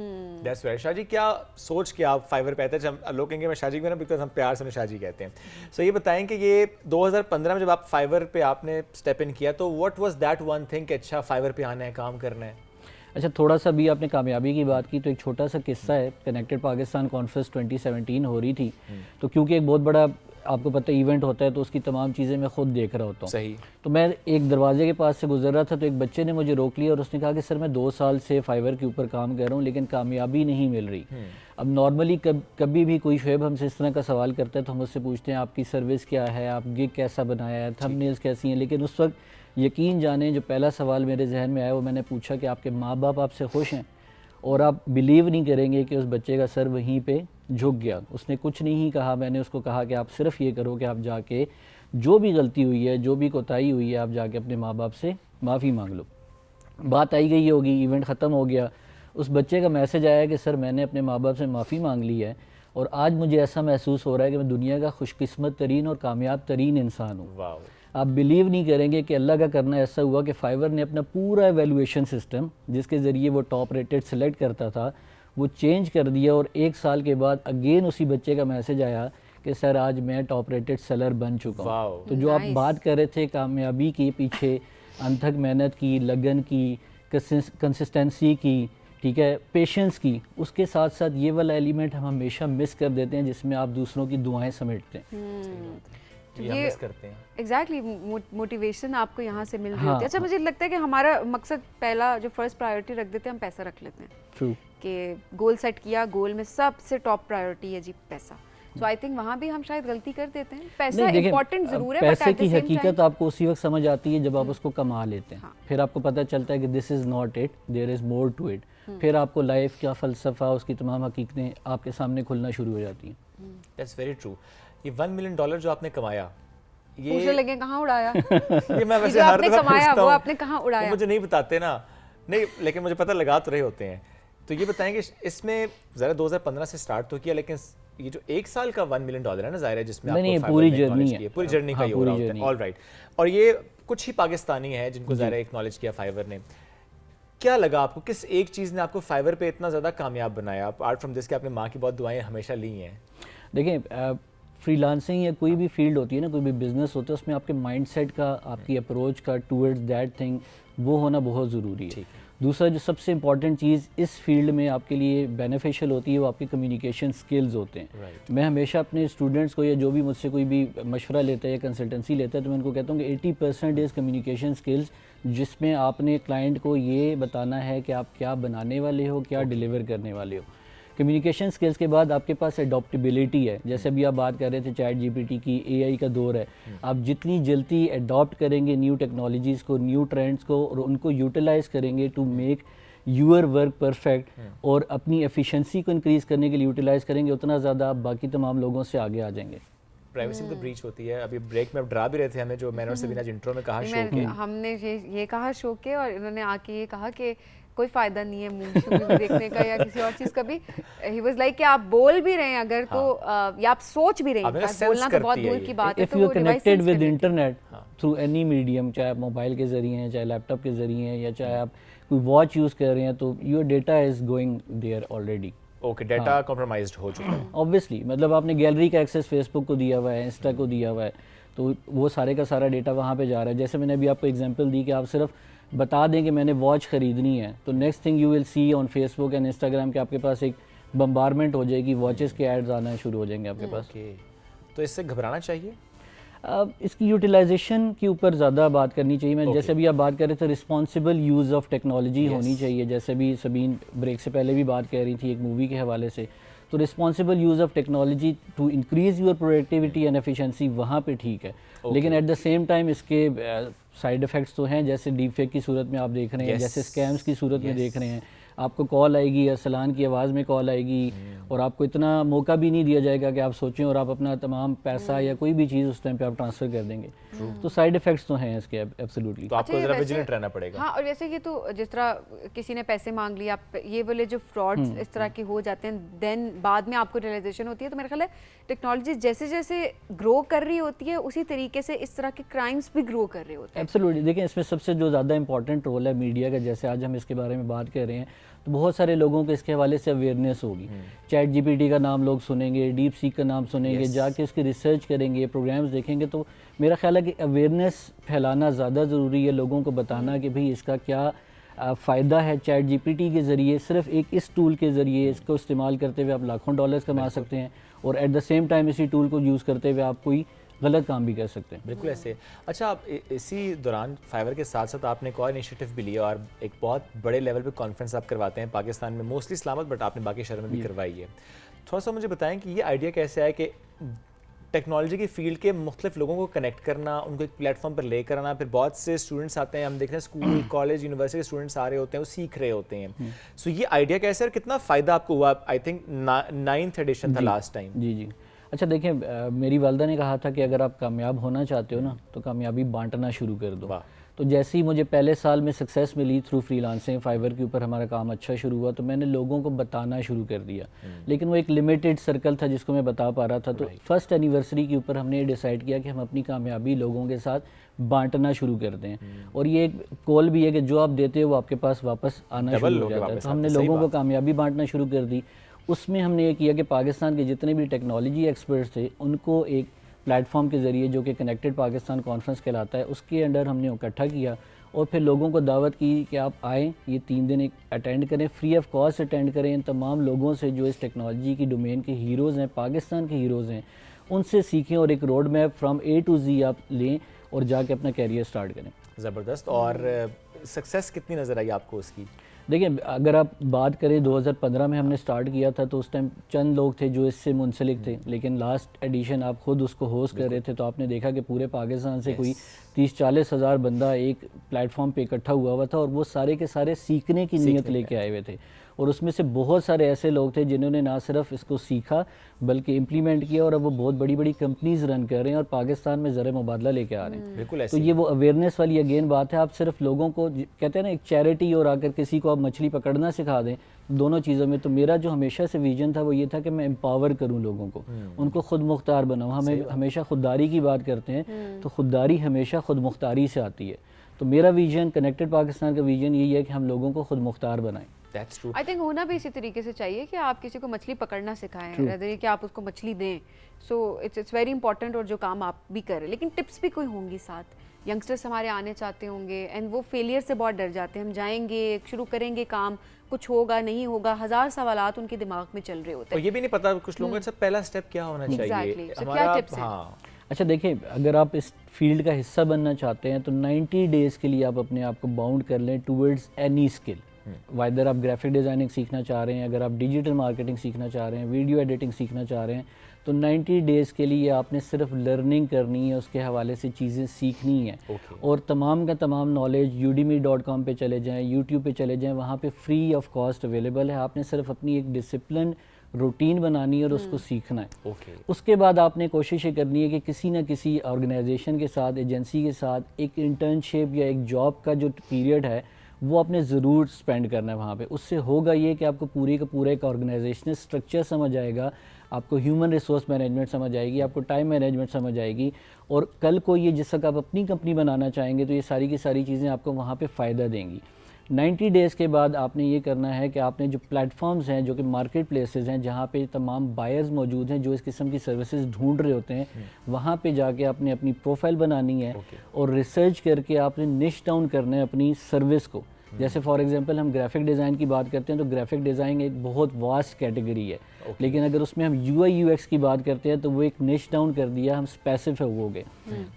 That's right. शाह जी, क्या सोच के आप फाइवर पे आते हैं? लोग कहेंगे मैं शाह जी ना, बिकॉज हम प्यार से शाह जी कहते हैं। सो ये बताएं कि ये 2015 में जब आप फाइवर पे आपने स्टेप इन किया, तो what was that one thing कि अच्छा फाइवर पे आना है, काम करना है? अच्छा, थोड़ा सा भी आपने कामयाबी की बात की, तो एक छोटा सा किस्सा है। कनेक्टेड पाकिस्तान कॉन्फ्रेंस 2017 हो रही थी, तो क्योंकि एक बहुत बड़ा आपको पता है इवेंट होता है, तो उसकी तमाम चीज़ें मैं खुद देख रहा होता हूँ। सही। तो मैं एक दरवाजे के पास से गुजर रहा था, तो एक बच्चे ने मुझे रोक लिया और उसने कहा कि सर मैं 2 साल से फाइवर के ऊपर काम कर रहा हूँ, लेकिन कामयाबी नहीं मिल रही। अब नॉर्मली कभी भी कोई शुएब हमसे इस तरह का सवाल करता है, तो हम उससे पूछते हैं आपकी सर्विस क्या है, आप गिग कैसा बनाया है, थंबनेल्स कैसी हैं। लेकिन उस वक्त यकीन जाने जो पहला सवाल मेरे जहन में आया, वो मैंने पूछा कि आपके माँ बाप आपसे खुश हैं? और आप बिलीव नहीं करेंगे कि उस बच्चे का सर वहीं पे झुक गया। उसने कुछ नहीं कहा, मैंने उसको कहा कि आप सिर्फ ये करो कि आप जाके जो भी गलती हुई है, जो भी कोताही हुई है, आप जाके अपने माँ बाप से माफ़ी मांग लो। बात आई गई होगी, इवेंट ख़त्म हो गया, उस बच्चे का मैसेज आया कि सर मैंने अपने माँ बाप से माफ़ी मांग ली है, और आज मुझे ऐसा महसूस हो रहा है कि मैं दुनिया का खुशकिस्मत तरीन और कामयाब तरीन इंसान हूँ। वाह। आप बिलीव नहीं करेंगे कि अल्लाह का करना ऐसा हुआ कि फाइवर ने अपना पूरा एवेल्यूएशन सिस्टम, जिसके ज़रिए वो टॉप रेटेड सेलेक्ट करता था, वो चेंज कर दिया, और 1 साल के बाद अगेन उसी बच्चे का मैसेज आया कि सर आज मैं टॉप रेटेड सेलर बन चुका हूँ। तो जो आप बात कर रहे थे कामयाबी के पीछे अनथक मेहनत की, लगन की, कंसिस्टेंसी की, ठीक है, पेशेंस की, उसके साथ साथ ये वाला एलिमेंट हम हमेशा मिस कर देते हैं, जिसमें आप दूसरों की दुआएं समेटते हैं। ये मिस करते हैं। एग्जैक्टली, मोटिवेशन आपको यहाँ से मिल रही होती है। अच्छा, मुझे लगता है कि हमारा मकसद पहला जो फर्स्ट प्रायोरिटी रख देते हैं, हम पैसा रख लेते हैं। ट्रू। कि गोल सेट किया, गोल में सबसे टॉप प्रायोरिटी है जी पैसा। सो आई थिंक वहाँ भी हम शायद गलती कर देते हैं। पैसा इंपॉर्टेंट जरूर है, पैसे की हकीकत आपको उसी वक्त समझ आती है जब आप उसको कमा लेते हैं। हाँ। फिर आपको पता चलता है कि this is not it, there is more to it. फिर आपको लाइफ का फ़लसफ़ा, उसकी तमाम हकीकतें आपके सामने खुलना शुरू हो जाती हैं। That's very true. ये $1 मिलियन जो आपने कमाया, ये पूछने लगे कहाँ उड़ाया? ये मैं वैसे जो हर आपने दफा कमाया पूछता वो हूँ। आपने कहाँ उड़ाया? वो मुझे नहीं बताते ना, नहीं, लेकिन मुझे पता लगा तो रहे होते हैं। तो ये बताएंगे इसमें ज़रा 2015 से स्टार्ट तो किया, लेकिन ये जो 1 साल का $1 मिलियन है ना, ज़ाहिर है जिसमें नहीं, आपको पूरी फाइबर में जर्नी acknowledge है। किया, पूरी जर्नी का हाँ, ही हो रहा पूरी होता है। जर्नी। All right. और ये कुछ ही पाकिस्तानी हैं जिनको ज़ाहिर है एक्नॉलेज किया फाइवर ने। क्या लगा आपको, किस एक चीज़ ने आपको फाइवर पे इतना ज़्यादा कामयाब बनाया, अपार्ट फ्रॉम दिस कि आपने माँ की बहुत दुआएं हमेशा ली हैं? देखिए, फ्रीलांसिंग या कोई भी फील्ड होती है ना, कोई भी बिजनेस होता है, उसमें आपके माइंडसेट का, आपकी अप्रोच का टूवर्ड्स दैट थिंग, वो होना बहुत ज़रूरी है। दूसरा जो सबसे इम्पॉर्टेंट चीज़ इस फील्ड में आपके लिए बेनिफिशियल होती है, वो आपके कम्युनिकेशन स्किल्स होते हैं। मैं हमेशा अपने स्टूडेंट्स को, या जो भी मुझसे कोई भी मशवरा लेता है या कंसल्टेंसी लेता है, तो मैं उनको कहता हूँ कि 80% इज़ कम्युनिकेशन स्किल्स, जिसमें आपने क्लाइंट को ये बताना है कि आप क्या बनाने वाले हो, क्या डिलीवर करने वाले हो। कम्युनिकेशन स्किल्स के बाद आपके पास एडॉप्टेबिलिटी है। जैसे अभी आप बात कर रहे थे चैट जीपीटी की, एआई का दौर है, आप जितनी जल्दी अडॉप्ट करेंगे न्यू टेक्नोलॉजीज़ को, न्यू ट्रेंड्स को, और उनको यूटिलाइज़ करेंगे to make your work perfect, और अपनी एफिशिएंसी को इंक्रीज़ करने के लिए यूटिलाइज़ करेंगे, उतना ज़्यादा आप बाकी तमाम लोगों से आगे आ जाएंगे। प्राइवेसी तो ब्रीच होती है। अभी ब्रेक में आप डरा भी रहे थे हमें, जो मैंने और सबीना इंट्रो में कहा शो के, हमने ये कहा शो के, और इन्होंने आके ये कहा कि कोई फायदा नहीं है मूवी देखने का या किसी और चीज का भी। ही वाज लाइक कि आप बोल भी रहे हैं अगर तो या आप सोच भी रहे हैं, बोलना तो बहुत दूर की बात है। If you are connected with internet through any medium, चाहे आप मोबाइल के जरिए हैं, चाहे लैपटॉप के जरिए हैं, या चाहे आप कोई वॉच यूज़ कर रहे हैं, तो your data is going there already. Okay, data compromised हो चुका है ऑब्वियसली। मतलब आपने गैलरी का एक्सेस फेसबुक को दिया हुआ है, इंस्टा को दिया हुआ है, तो वो सारे का सारा डेटा वहाँ पे जा रहा है। जैसे मैंने अभी आपको एग्जांपल दी कि आप सिर्फ बता दें कि मैंने वॉच ख़रीदनी है, तो next thing you will see on Facebook and Instagram के आपके पास एक बम्बारमेंट हो जाएगी, वॉचेस के एड्स आना शुरू हो जाएंगे आपके पास। तो इससे घबराना चाहिए? अब इसकी यूटिलाइजेशन के ऊपर ज़्यादा बात करनी चाहिए। मैं जैसे अभी आप बात कर रहे थे, रिस्पॉन्सिबल यूज़ ऑफ टेक्नोलॉजी होनी चाहिए। जैसे भी सबीन ब्रेक से पहले भी बात कह रही थी एक मूवी के हवाले से, तो तो responsible use of technology to increase your productivity and efficiency वहाँ पे ठीक है, लेकिन एट द सेम टाइम इसके साइड इफ़ेक्ट्स तो हैं, जैसे डीप फेक की सूरत में आप देख रहे हैं, जैसे स्कैम्स की सूरत में देख रहे हैं। आपको कॉल आएगी, अरसलान की आवाज़ में कॉल आएगी और आपको इतना मौका भी नहीं दिया जाएगा कि आप सोचें और आप अपना तमाम पैसा या कोई भी चीज़ उस टाइम पे आप ट्रांसफ़र कर देंगे। तो साइड इफ़ेक्ट्स तो हैं इसके एब्सोल्युटली। तो आपको ज़रा विजिलेंट रहना पड़ेगा। हाँ, और वैसे ये तो जिस तरह किसी ने पैसे मांग लिए, आप ये वाले जो फ्रॉड्स इस तरह के हो जाते हैं, देन बाद में आपको रियलाइजेशन होती है। तो मेरा ख्याल है टेक्नोलॉजी जैसे जैसे ग्रो कर रही होती है उसी तरीके से इस तरह के क्राइम्स भी ग्रो कर रहे होते हैं। एब्सोल्युटली। देखिए इसमें सबसे जो ज़्यादा इंपॉर्टेंट रोल है मीडिया का, जैसे आज हम इसके बारे में बात कर रहे हैं तो बहुत सारे लोगों को इसके हवाले से अवेयरनेस होगी। चैट जीपीटी का नाम लोग सुनेंगे, डीप सीक का नाम सुनेंगे, जाके उसकी रिसर्च करेंगे, प्रोग्राम्स देखेंगे। तो मेरा ख्याल है कि अवेयरनेस फैलाना ज़्यादा ज़रूरी है, लोगों को बताना कि भाई इसका क्या फ़ायदा है। चैट जीपीटी के ज़रिए, सिर्फ एक इस टूल के ज़रिए इसको इस्तेमाल करते हुए आप लाखों डॉलर्स कमा सकते हैं और एट द सेम टाइम इसी टूल को यूज़ करते हुए आप कोई गलत काम भी कर सकते हैं। बिल्कुल ऐसे। अच्छा, आप इसी दौरान फाइवर के साथ साथ आपने एक और इनिशिएटिव भी लिया और एक बहुत बड़े लेवल पे कॉन्फ्रेंस आप करवाते हैं पाकिस्तान में, मोस्टली इस्लामाबाद, बट आपने बाकी शहरों में भी करवाई है। थोड़ा सा मुझे बताएं कि ये आइडिया कैसे आया कि टेक्नोलॉजी की फील्ड के मुख्तलिफ लोगों को कनेक्ट करना, उनको एक प्लेटफॉर्म पर लेकर आना। फिर बहुत से स्टूडेंट्स आते हैं, हम देख रहे हैं स्कूल, कॉलेज, यूनिवर्सिटी के स्टूडेंट्स आ रहे होते हैं, वो सीख रहे होते हैं। सो ये आइडिया कैसे और कितना फ़ायदा आपको हुआ? आई थिंक 9th एडिशन था लास्ट टाइम। जी। अच्छा देखिए, मेरी वालदा ने कहा था कि अगर आप कामयाब होना चाहते हो ना तो कामयाबी बांटना शुरू कर दो। तो जैसे ही मुझे पहले साल में सक्सेस मिली थ्रू फ्रीलांसिंग, फाइवर के ऊपर हमारा काम अच्छा शुरू हुआ, तो मैंने लोगों को बताना शुरू कर दिया। लेकिन वो एक लिमिटेड सर्कल था जिसको मैं बता पा रहा था। तो फर्स्ट एनिवर्सरी के ऊपर हमने ये डिसाइड किया कि हम अपनी कामयाबी लोगों के साथ बांटना शुरू करते हैं। और ये एक कॉल भी है कि जो आप देते हो वो आपके पास वापस आना शुरू हो जाता है। तो हमने लोगों को कामयाबी बांटना शुरू कर दी। उसमें हमने ये किया कि पाकिस्तान के जितने भी टेक्नोलॉजी एक्सपर्ट्स थे उनको एक प्लेटफॉर्म के ज़रिए, जो कि कनेक्टेड पाकिस्तान कॉन्फ्रेंस कहलाता है, उसके अंडर हमने इकट्ठा किया और फिर लोगों को दावत की कि आप आएँ, ये 3 दिन एक अटेंड करें, फ्री ऑफ कॉस्ट अटेंड करें। इन तमाम लोगों से जो इस टेक्नोलॉजी की डोमेन के हीरोज़ हैं, पाकिस्तान के हीरोज़ हैं, उनसे सीखें और एक road map from A to Z आप लें और जाके अपना कैरियर स्टार्ट करें। ज़बरदस्त। और सक्सेस कितनी नज़र आई आपको उसकी? देखिए, अगर आप बात करें 2015 में हमने स्टार्ट किया था तो उस टाइम चंद लोग थे जो इससे मुंसलिक थे, लेकिन लास्ट एडिशन आप खुद उसको होस्ट कर रहे थे तो आपने देखा कि पूरे पाकिस्तान से कोई 30-40 हज़ार बंदा एक प्लेटफॉर्म पे इकट्ठा हुआ था और वो सारे के सारे सीखने की नीयत लेके आए हुए थे। और उसमें से बहुत सारे ऐसे लोग थे जिन्होंने ना सिर्फ इसको सीखा बल्कि इम्प्लीमेंट किया और अब वो बहुत बड़ी बड़ी कंपनीज़ रन कर रहे हैं और पाकिस्तान में ज़र मुबादला लेके आ रहे हैं। बिल्कुल ऐसे। तो ये वो अवेयरनेस वाली अगेन बात है। आप सिर्फ लोगों को कहते हैं ना एक चैरिटी और आकर किसी को आप मछली पकड़ना सिखा दें, दोनों चीज़ों में। तो मेरा जो हमेशा से विजन था वो ये था कि मैं एम्पावर करूँ लोगों को, उनको खुद मुख्तार बनाऊँ। हमें हमेशा खुददारी की बात करते हैं तो खुददारी हमेशा खुद मुख्तारी से आती है। तो मेरा विजन, कनेक्टेड पाकिस्तान का विजन यही है कि हम लोगों को खुद मुख्तार बनाएं। आई थिंक होना भी इसी तरीके से चाहिए कि आप किसी को मछली पकड़ना सिखाएं, rather कि आप उसको मछली दें। So it's very important. और जो काम आप भी करें, लेकिन टिप्स भी कोई होंगी साथ। यंगस्टर्स हमारे आने चाहते होंगे एंड वो फेलियर से बहुत डर जाते हैं। हम जाएंगे, शुरू करेंगे काम, कुछ होगा नहीं होगा, 1000 सवालात उनके दिमाग में चल रहे होते हैं और ये भी नहीं पता कुछ लोगों का पहला स्टेप क्या होना चाहिए। So क्या टिप्स हैं? अच्छा देखिए, अगर आप इस फील्ड का हिस्सा बनना चाहते हैं तो 90 डेज़ के लिए आप अपने आप को बाउंड कर लें टूवर्ड्स एनी स्किल। वाइदर आप ग्राफिक डिज़ाइनिंग सीखना चाह रहे हैं, अगर आप डिजिटल मार्केटिंग सीखना चाह रहे हैं, वीडियो एडिटिंग सीखना चाह रहे हैं, तो 90 डेज़ के लिए आपने सिर्फ लर्निंग करनी है, उसके हवाले से चीज़ें सीखनी हैं। और तमाम का तमाम नॉलेज udemy.com पे चले जाएं, यूट्यूब पे चले जाएं, वहाँ पे फ्री ऑफ कॉस्ट अवेलेबल है। आपने सिर्फ अपनी एक डिसिप्लिन रूटीन बनानी है और उसको सीखना है। उसके बाद आपने कोशिश ये करनी है कि किसी न किसी ऑर्गेनाइजेशन के साथ, एजेंसी के साथ एक इंटर्नशिप या एक जॉब का जो पीरियड है वो आपने ज़रूर स्पेंड करना है वहाँ पे। उससे होगा ये कि आपको पूरी का पूरा एक ऑर्गेनाइजेशनल स्ट्रक्चर समझ आएगा, आपको ह्यूमन रिसोर्स मैनेजमेंट समझ आएगी, आपको टाइम मैनेजमेंट समझ आएगी। और कल को ये जिस तक आप अपनी कंपनी बनाना चाहेंगे तो ये सारी की सारी चीज़ें आपको वहाँ पे फ़ायदा देंगी। 90 डेज़ के बाद आपने ये करना है कि आपने जो प्लेटफॉर्म्स हैं, जो कि मार्केट प्लेसेस हैं, जहाँ पे तमाम बायर्स मौजूद हैं जो इस किस्म की सर्विसेज ढूंढ रहे होते हैं, वहाँ पे जाके आपने अपनी प्रोफाइल बनानी है और रिसर्च करके आपने निश डाउन करना है अपनी सर्विस को। जैसे फॉर एग्जांपल हम ग्राफिक डिज़ाइन की बात करते हैं तो ग्राफिक डिज़ाइन एक बहुत वास्ट कैटेगरी है, लेकिन अगर उसमें हम UI UX की बात करते हैं तो वो एक निश डाउन कर दिया, हम स्पेसिफिक हो गए।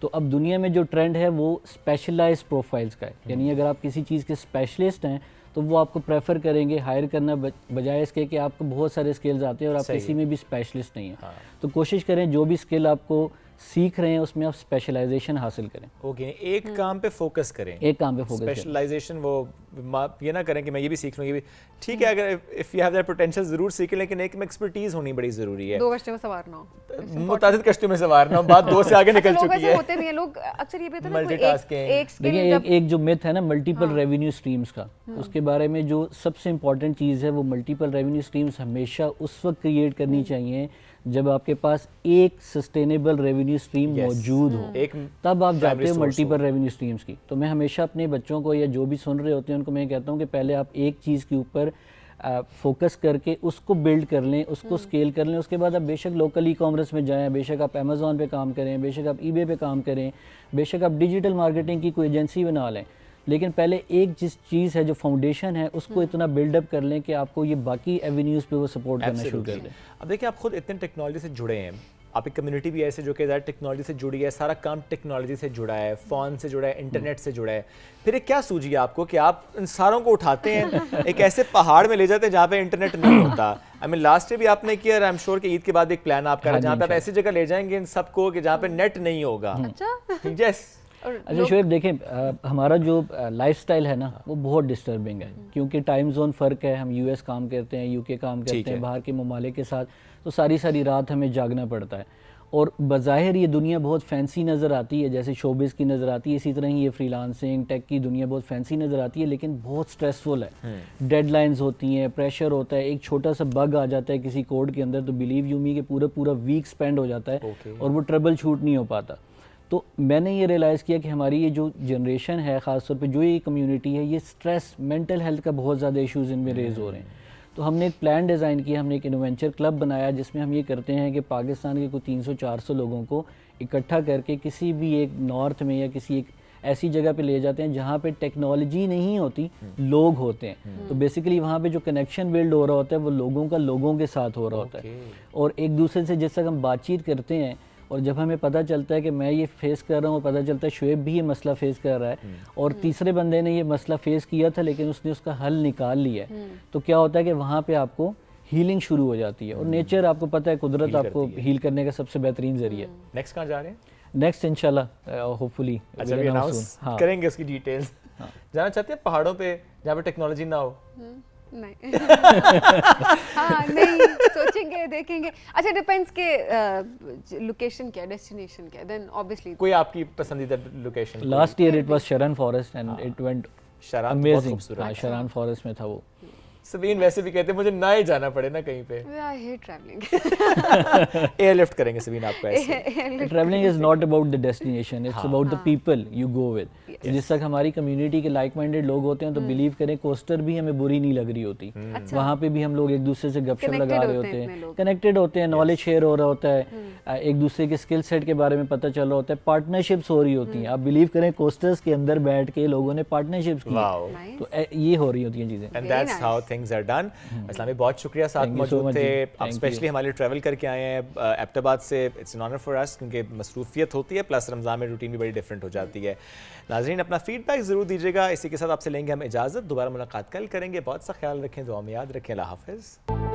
तो अब दुनिया में जो ट्रेंड है वो स्पेशलाइज्ड प्रोफाइल्स का है, यानी अगर आप किसी चीज़ के स्पेशलिस्ट हैं तो वो आपको प्रेफर करेंगे हायर करना बजाय इसके कि आपको बहुत सारे स्किल्स आते हैं और आप सही किसी में भी स्पेशलिस्ट नहीं है। तो कोशिश करें जो भी स्किल आपको सीख रहे हैं उसमें आप स्पेशलाइजेशन हासिल करें। ओके, एक काम पे फोकस करें, एक काम पे फोकस करें। स्पेशलाइजेशन वो ये ना करें कि मैं ये भी सीख लूँ, ये भी ठीक है, अगर if you have that potential ज़रूर सीखें, लेकिन एक में एक्सपर्टीज होनी बड़ी ज़रूरी है। 2 कश्तियों में सवार ना हो, मुतादिद कश्तियों में सवार ना हो, बात 2 से आगे निकल लोग चुकी ऐसे है। होते भी हैं, लोग अक्सर ये भी होता है ना, कोई Multitasking। एक स्किल देखिए एक जो मिथ है ना मल्टीपल रेवेन्यू स्ट्रीम्स का, उसके बारे में जो सबसे इम्पॉर्टेंट चीज़ है वो मल्टीपल रेवेन्यू स्ट्रीम्स हमेशा उस वक्त क्रिएट करनी चाहिए जब आपके पास एक सस्टेनेबल रेवेन्यू स्ट्रीम मौजूद हो, तब आप जाते हो मल्टीपल रेवेन्यू स्ट्रीम्स की। तो मैं हमेशा अपने बच्चों को या जो भी सुन रहे होते हैं उनको मैं कहता हूँ कि पहले आप एक चीज़ के ऊपर फोकस करके उसको बिल्ड कर लें, उसको स्केल कर लें। उसके बाद आप बेशक लोकल ई कॉमर्स में जाएं, बेशक आप अमेज़ॉन पे काम करें, बेशक आप ईबे पे काम करें, बेशक आप डिजिटल मार्केटिंग की कोई एजेंसी बना लें, लेकिन पहले एक जिस चीज़ है जो फाउंडेशन है उसको इतना बिल्डअप कर लें कि आपको ये बाकी एवेन्यूज़ पे वो सपोर्ट करना शुरू कर दें। अब देखिए, आप खुद इतने टेक्नोलॉजी से जुड़े हैं, आपकी कम्युनिटी भी ऐसे जो कि ज़्यादा टेक्नोलॉजी से जुड़ी है, सारा काम टेक्नोलॉजी से जुड़ा है, फ़ोन से जुड़ा है, इंटरनेट से जुड़ा है, फिर ये क्या सूझी आपको कि आप इन सारों को उठाते हैं एक ऐसे पहाड़ में ले जाते हैं जहाँ पे इंटरनेट नहीं होता? आई मीन लास्ट ईयर भी आपने किया, आई एम श्योर कि ईद के बाद एक प्लान आप कर रहे हैं जहाँ पे आप ऐसी जगह ले जाएंगे इन सबको कि जहाँ पे नेट नहीं होगा। अच्छा, यस। अच्छा शोएब, देखें हमारा जो लाइफस्टाइल है ना वो बहुत डिस्टर्बिंग है, क्योंकि टाइम जोन फ़र्क है। हम यूएस काम करते हैं, यूके काम करते हैं, बाहर के ममालिक के साथ, तो सारी रात हमें जागना पड़ता है। और बज़ाहिर ये दुनिया बहुत फैंसी नज़र आती है, जैसे शोबिज़ की नज़र आती है, इसी तरह ही ये फ्रीलांसिंग टेक की दुनिया बहुत फैंसी नज़र आती है, लेकिन बहुत स्ट्रेसफुल है। डेडलाइंस होती हैं, प्रेशर होता है, एक छोटा सा बग आ जाता है किसी कोड के अंदर तो बिलीव यू मी कि पूरा वीक स्पेंड हो जाता है और वो ट्रबल शूट नहीं हो पाता। तो मैंने ये रियलाइज़ किया कि हमारी ये जो जनरेशन है, ख़ासतौर पे जो ये कम्युनिटी है, ये स्ट्रेस, मेंटल हेल्थ का बहुत ज़्यादा इश्यूज़ इनमें रेज़ हो रहे हैं। तो हमने एक प्लान डिज़ाइन किया, हमने एक इन्वेंचर क्लब बनाया जिसमें हम ये करते हैं कि पाकिस्तान के कोई 300-400 लोगों को इकट्ठा करके किसी भी एक नॉर्थ में या किसी एक ऐसी जगह पे ले जाते हैं जहाँ पे टेक्नोलॉजी नहीं होती, लोग होते हैं। तो बेसिकली वहाँ पे जो कनेक्शन बिल्ड हो रहा होता है वो लोगों का लोगों के साथ हो रहा होता है, और एक दूसरे से जिस तक हम बातचीत करते हैं और जब हमें पता चलता है कि मैं ये फेस कर रहा हूँ, पता चलता है शुएब भी ये मसला फेस कर रहा है और तीसरे बंदे ने ये मसला फेस किया था लेकिन उसने उसका हल निकाल लिया है, तो क्या होता है कि वहाँ पे आपको हीलिंग शुरू हो जाती है। और नेचर आपको पता है, कुदरत आपको हील करने का सबसे बेहतरीन जरिया है। नेक्स्ट कहाँ जा रहे हैं? नेक्स्ट इंशाल्लाह होपफुली करेंगे उसकी डिटेल्स। जाना चाहते हैं पहाड़ों पे जहाँ पे टेक्नोलॉजी ना हो? नहीं हाँ नहीं, सोचेंगे, देखेंगे। अच्छा, डिपेंड्स के लोकेशन क्या, डेस्टिनेशन क्या, देन ऑब्वियसली कोई आपकी पसंदीदा location? Last year it was Sharan forest and it went Sharan, amazing. Sharan forest में था वो। सबीन वैसे भी कहते हैं मुझे ना ही जाना पड़े ना कहीं पे। I hate travelling. एयरलिफ्ट करेंगे सबीन आपको ऐसे। Travelling is not about the destination, it's about the people you go with. जिस तक हमारी कम्युनिटी के लाइक माइंडेड लोग होते हैं तो बिलीव करें कोस्टर भी हमें बुरी नहीं लग रही होती। वहाँ पे भी हम लोग एक दूसरे से गपशप लगा रहे होते हैं, कनेक्टेड होते हैं, नॉलेज शेयर हो रहा होता है, एक दूसरे के स्किल सेट के बारे में पता चल रहा होता है, पार्टनरशिप्स हो रही होती हैं। आप बिलीव करें कोस्टर्स के अंदर बैठ के लोगों ने पार्टनरशिप्स की, तो ये हो रही होती हैं चीज़ें। And that's how things are done. इस्लामी बहुत शुक्रिया साथ मौजूद थे, आप स्पेशली हमारे ट्रैवल करके आए हैं एबटाबाद से। It's an honour for us क्योंकि मसरूफियत होती है, प्लस रमज़ान में रूटीन भी बड़ी डिफरेंट हो जाती है। नाज़रीन अपना फीडबैक ज़रूर दीजिएगा। इसी के साथ आपसे लेंगे हम इजाज़त, दोबारा मुलाकात कल करेंगे। बहुत सा ख्याल रखें, दुआ में याद रखें। अल्लाह हाफ़िज़।